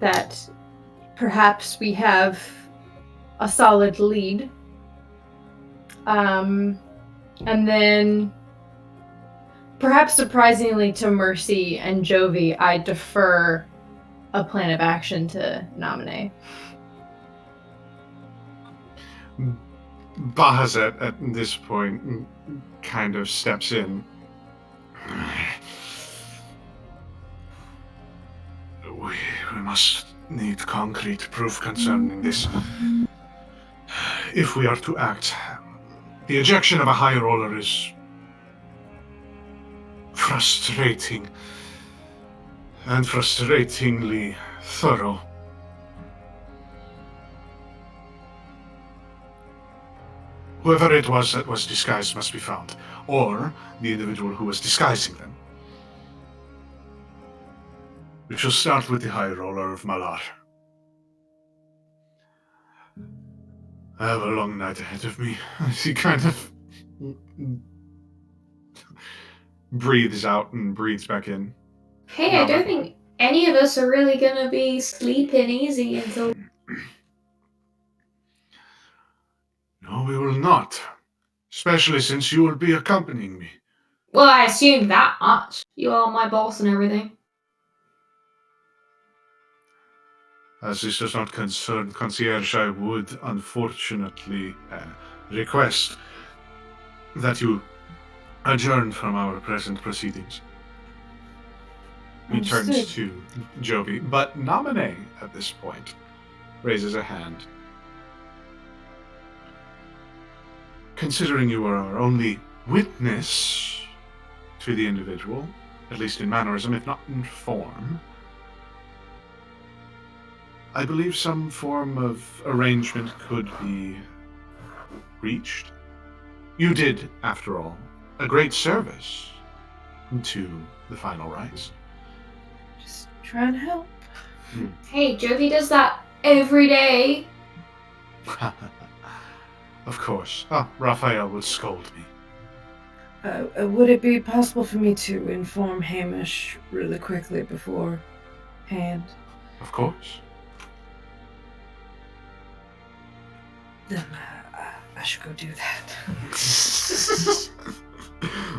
That perhaps we have a solid lead. And then, perhaps surprisingly to Mercy and Jovi, I defer a plan of action to nominate. Bahazet, at this point, kind of steps in. We must need concrete proof concerning this. If we are to act, the ejection of a high roller is frustrating and frustratingly thorough. Whoever it was that was disguised must be found, or the individual who was disguising them. We shall start with the high roller of Malar. I have a long night ahead of me. He kind of breathes out and breathes back in. Hey, I don't think any of us are really gonna be sleeping easy until... No, we will not. Especially since you will be accompanying me. Well, I assume that much. You are my boss and everything. As this does not concern concierge, I would unfortunately request that you adjourn from our present proceedings. He turns Understood. to Jovi, but Nominee at this point raises a hand. Considering you are our only witness to the individual, at least in mannerism, if not in form, I believe some form of arrangement could be reached. You did, after all, a great service to the final rites. Just trying to help. Hey, Jovi does that every day. Of course. Oh, Raphael would scold me. Would it be possible for me to inform Hamish really quickly beforehand? Of course. Then I should go do that.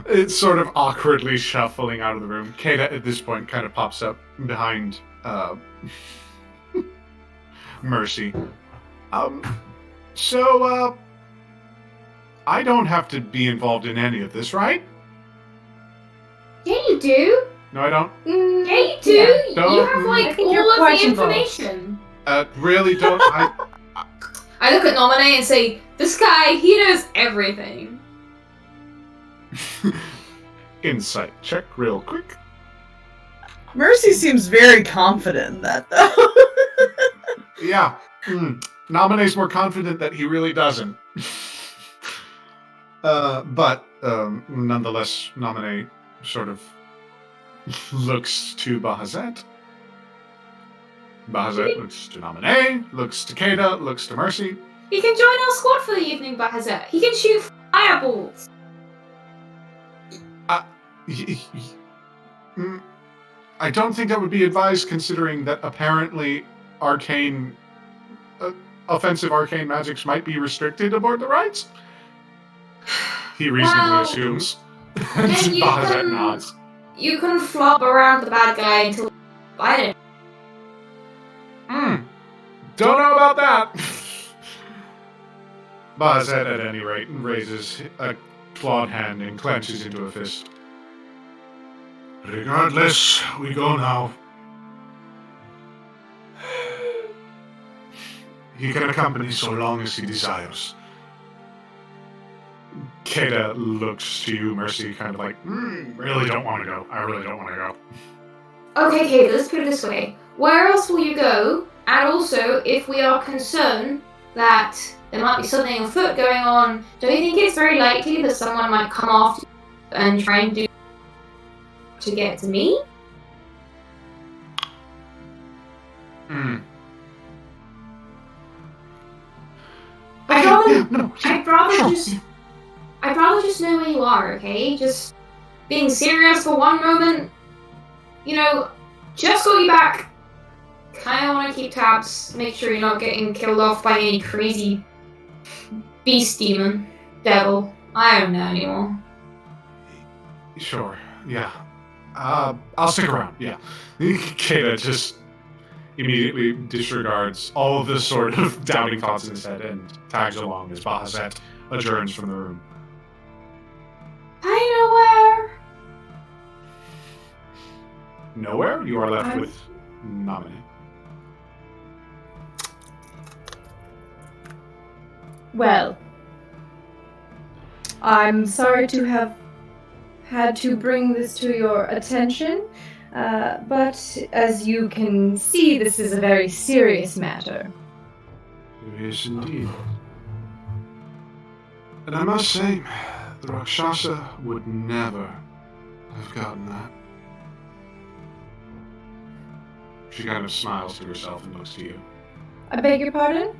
It's sort of awkwardly shuffling out of the room. Kata at this point kind of pops up behind Mercy. So I don't have to be involved in any of this, right? Yeah, you do. No, I don't. Yeah, you do. Yeah. You Don't- have I like think you're all of quite the involved. information. Really don't. I look at Nominee and say, "This guy, he knows everything." Insight check, real quick. Mercy seems very confident in that, though. Yeah. Nominee's more confident that he really doesn't. But nonetheless, Nominee sort of looks to Bahazet. Bahazet looks to Nominee, looks to Kata, looks to Mercy. He can join our squad for the evening, Bahazet. He can shoot fireballs. I don't think that would be advised, considering that apparently arcane, offensive arcane magics might be restricted aboard the rites. He reasonably Well, assumes. then you Bahazet can- nods. You can flop around the bad guy until I don't. Don't know about that. Bahazet, at any rate, raises a clawed hand and clenches into a fist. Regardless, we go now. He can accompany so long as he desires. Kata looks to you, Mercy, kind of like, really don't want to go. I really don't want to go. Okay, Kate, let's put it this way. Where else will you go? And also, if we are concerned that there might be something afoot going on, don't you think it's very likely that someone might come after you and try and do to get to me? I'd rather just know where you are, okay? Just being serious for one moment. You know, just got you back. Kinda wanna keep tabs, make sure you're not getting killed off by any crazy beast demon, devil. I don't know anymore. Sure, yeah. I'll stick around, yeah. Kata just immediately disregards all of the sort of doubting thoughts in his head and tags along as Bahazet adjourns from the room. I know where. Nowhere, you are left with Nominee. Well, I'm sorry to have had to bring this to your attention, but as you can see, this is a very serious matter. Yes, indeed. And I must say, the Rakshasa would never have gotten that. She kind of smiles to herself and looks to you. I beg your pardon?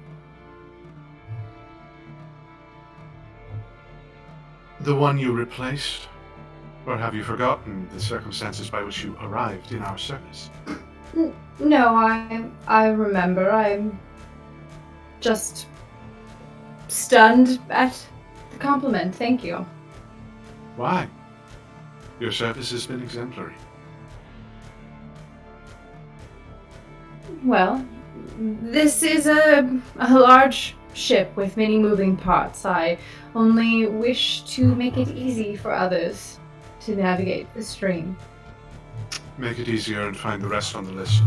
The one you replaced? Or have you forgotten the circumstances by which you arrived in our service? No, I remember. I'm just stunned at the compliment. Thank you. Why? Your service has been exemplary. Well, This is a large ship with many moving parts. I only wish to make it easy for others to navigate the stream. Make it easier and find the rest on the list.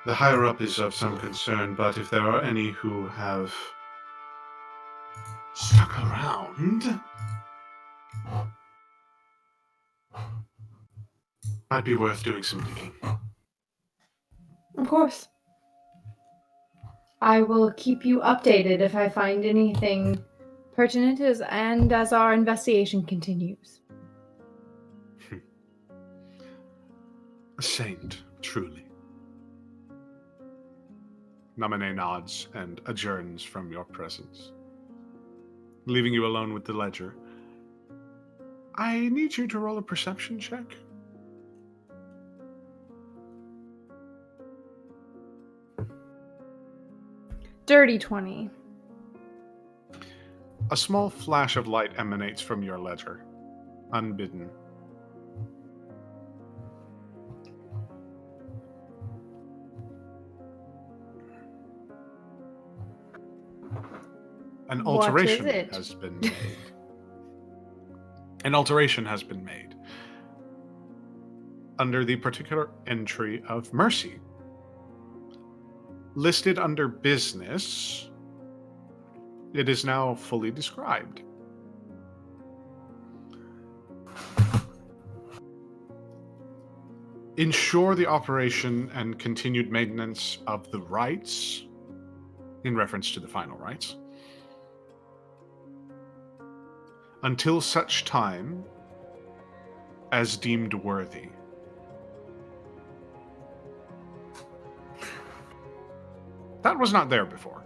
The higher up is of some concern, but if there are any who have stuck around, might be worth doing some digging. Of course. I will keep you updated if I find anything pertinent as our investigation continues. A saint, truly. Namine nods and adjourns from your presence, leaving you alone with the ledger. I need you to roll a perception check. Dirty 20. A small flash of light emanates from your ledger, unbidden. An alteration has been made. An alteration has been made. Under the particular entry of Mercy. Listed under business, it is now fully described. Ensure the operation and continued maintenance of the rites, in reference to the final rites, until such time as deemed worthy. That was not there before.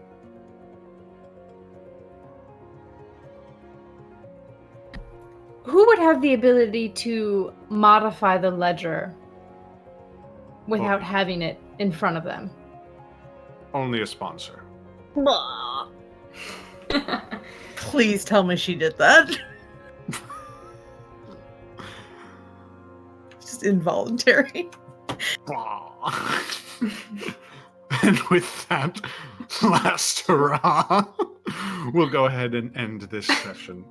Who would have the ability to modify the ledger without having it in front of them? Only a sponsor. Please tell me she did that. Just involuntary. And with that last hurrah, we'll go ahead and end this session,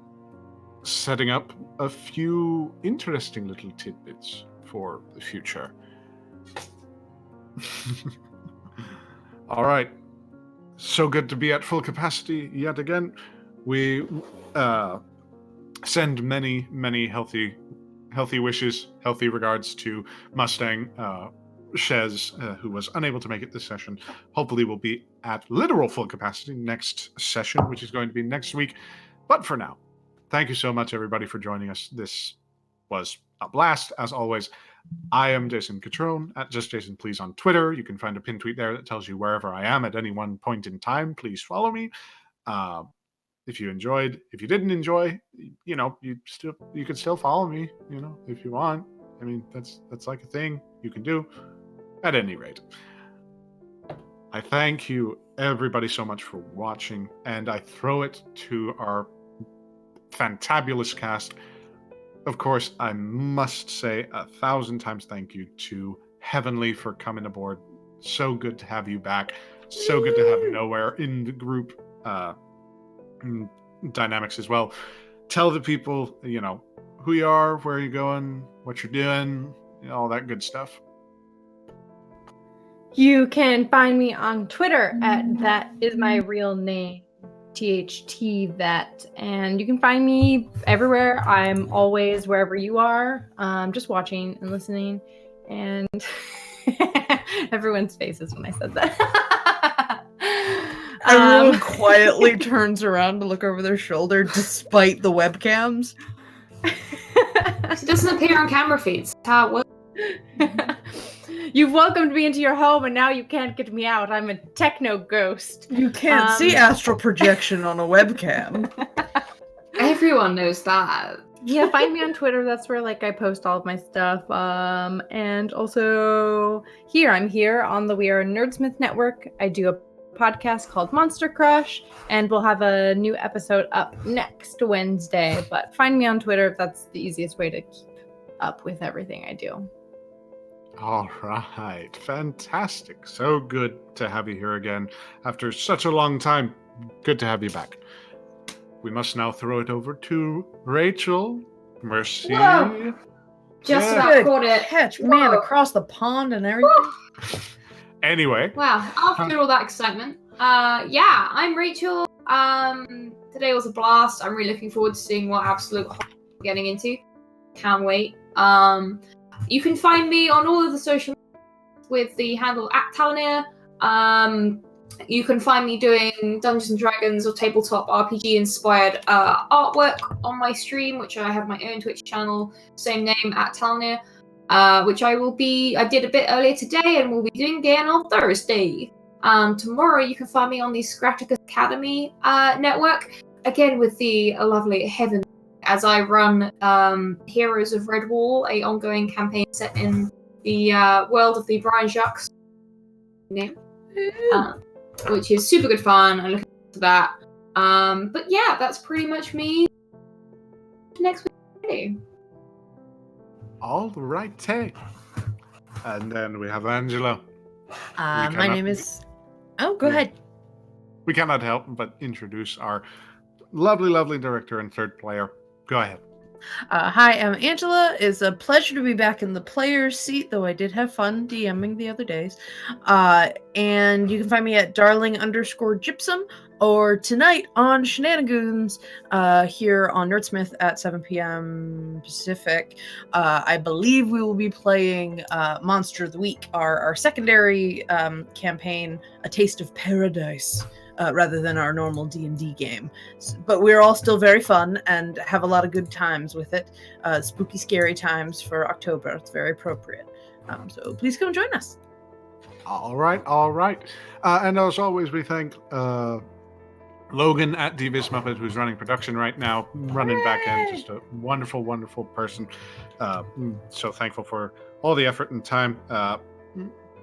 setting up a few interesting little tidbits for the future. All right. So good to be at full capacity yet again. We send many, many healthy wishes, healthy regards to Mustang, Shez, who was unable to make it this session. Hopefully will be at literal full capacity next session, which is going to be next week. But for now, thank you so much, everybody, for joining us. This was a blast, as always. I am Jason Catrone, at JustJasonPlease on Twitter. You can find a pinned tweet there that tells you wherever I am at any one point in time. Please follow me. If you enjoyed, if you didn't enjoy, you could still follow me, if you want. I mean, that's like a thing you can do. At any rate, I thank you, everybody, so much for watching, and I throw it to our fantabulous cast. Of course, I must say 1,000 times thank you to Heavenly for coming aboard. So good to have you back. So good to have Nowhere in the group dynamics as well. Tell the people, who you are, where you're going, what you're doing, all that good stuff. You can find me on Twitter at that is my real name, THT that, and you can find me everywhere. I'm always wherever you are, just watching and listening, and everyone's faces when I said that. Everyone quietly turns around to look over their shoulder despite the webcams. She doesn't appear on camera feeds. How it works. You've welcomed me into your home, and now you can't get me out. I'm a techno ghost. You can't see astral projection on a webcam. Everyone knows that. Yeah, find me on Twitter. That's where I post all of my stuff. And also I'm here on the We Are Nerdsmith Network. I do a podcast called Monster Crush, and we'll have a new episode up next Wednesday. But find me on Twitter if that's the easiest way to keep up with everything I do. All right, fantastic. So good to have you here again after such a long time. Good to have you back. We must now throw it over to Rachel. Mercy. Whoa. Just Yeah. about caught it. Catch, man, Whoa. across the pond and everything. Anyway, Wow, after all that excitement. Yeah, I'm Rachel. Today was a blast. I'm really looking forward to seeing what absolute we're getting into. Can't wait. You can find me on all of the social media with the handle @Talanir. You can find me doing Dungeons and Dragons or tabletop RPG inspired artwork on my stream, which I have my own Twitch channel, same name @Talanir. Which I did a bit earlier today and will be doing again on Thursday. Tomorrow you can find me on the Scraticus Academy network, again with the lovely Heaven, as I run Heroes of Redwall, a ongoing campaign set in the world of the Brian Jacques name, which is super good fun. I'm looking forward to that. But yeah, that's pretty much me. Next week. all right, Tay. And then we have Angela. My name is... Oh, go ahead. We cannot help but introduce our lovely, lovely director and third player. Go ahead. Hi, I'm Angela. It's a pleasure to be back in the player's seat, though I did have fun DMing the other days. And you can find me at darling_gypsum or tonight on Shenanigans here on Nerdsmith at 7 p.m. Pacific. I believe we will be playing Monster of the Week, our secondary campaign, A Taste of Paradise. Rather than our normal D&D game. But we're all still very fun and have a lot of good times with it. Spooky, scary times for October. It's very appropriate. So please come join us. All right. And as always, we thank Logan at Devious Muppet, who's running production right now, running back end. Just a wonderful, wonderful person. So thankful for all the effort and time.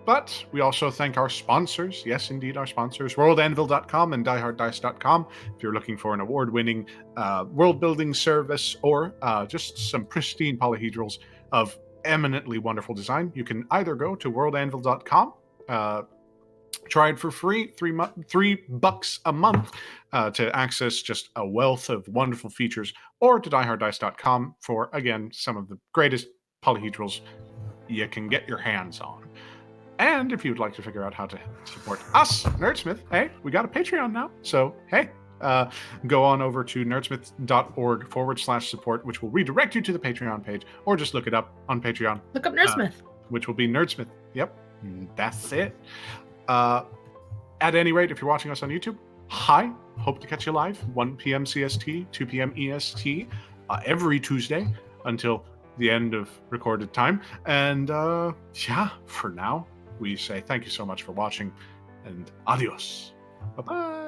But we also thank our sponsors. Yes, indeed, our sponsors. WorldAnvil.com and DieHardDice.com. If you're looking for an award-winning world-building service or just some pristine polyhedrals of eminently wonderful design, you can either go to WorldAnvil.com, try it for free, $3 a month to access just a wealth of wonderful features, or to DieHardDice.com for, again, some of the greatest polyhedrals you can get your hands on. And if you'd like to figure out how to support us, Nerdsmith, hey, we got a Patreon now. So, hey, go on over to nerdsmith.org/support, which will redirect you to the Patreon page, or just look it up on Patreon. Look up Nerdsmith. Which will be Nerdsmith. Yep, that's it. At any rate, if you're watching us on YouTube, hi. Hope to catch you live, 1 p.m. CST, 2 p.m. EST, every Tuesday until the end of recorded time. And yeah, for now, we say thank you so much for watching, and adios. Bye-bye.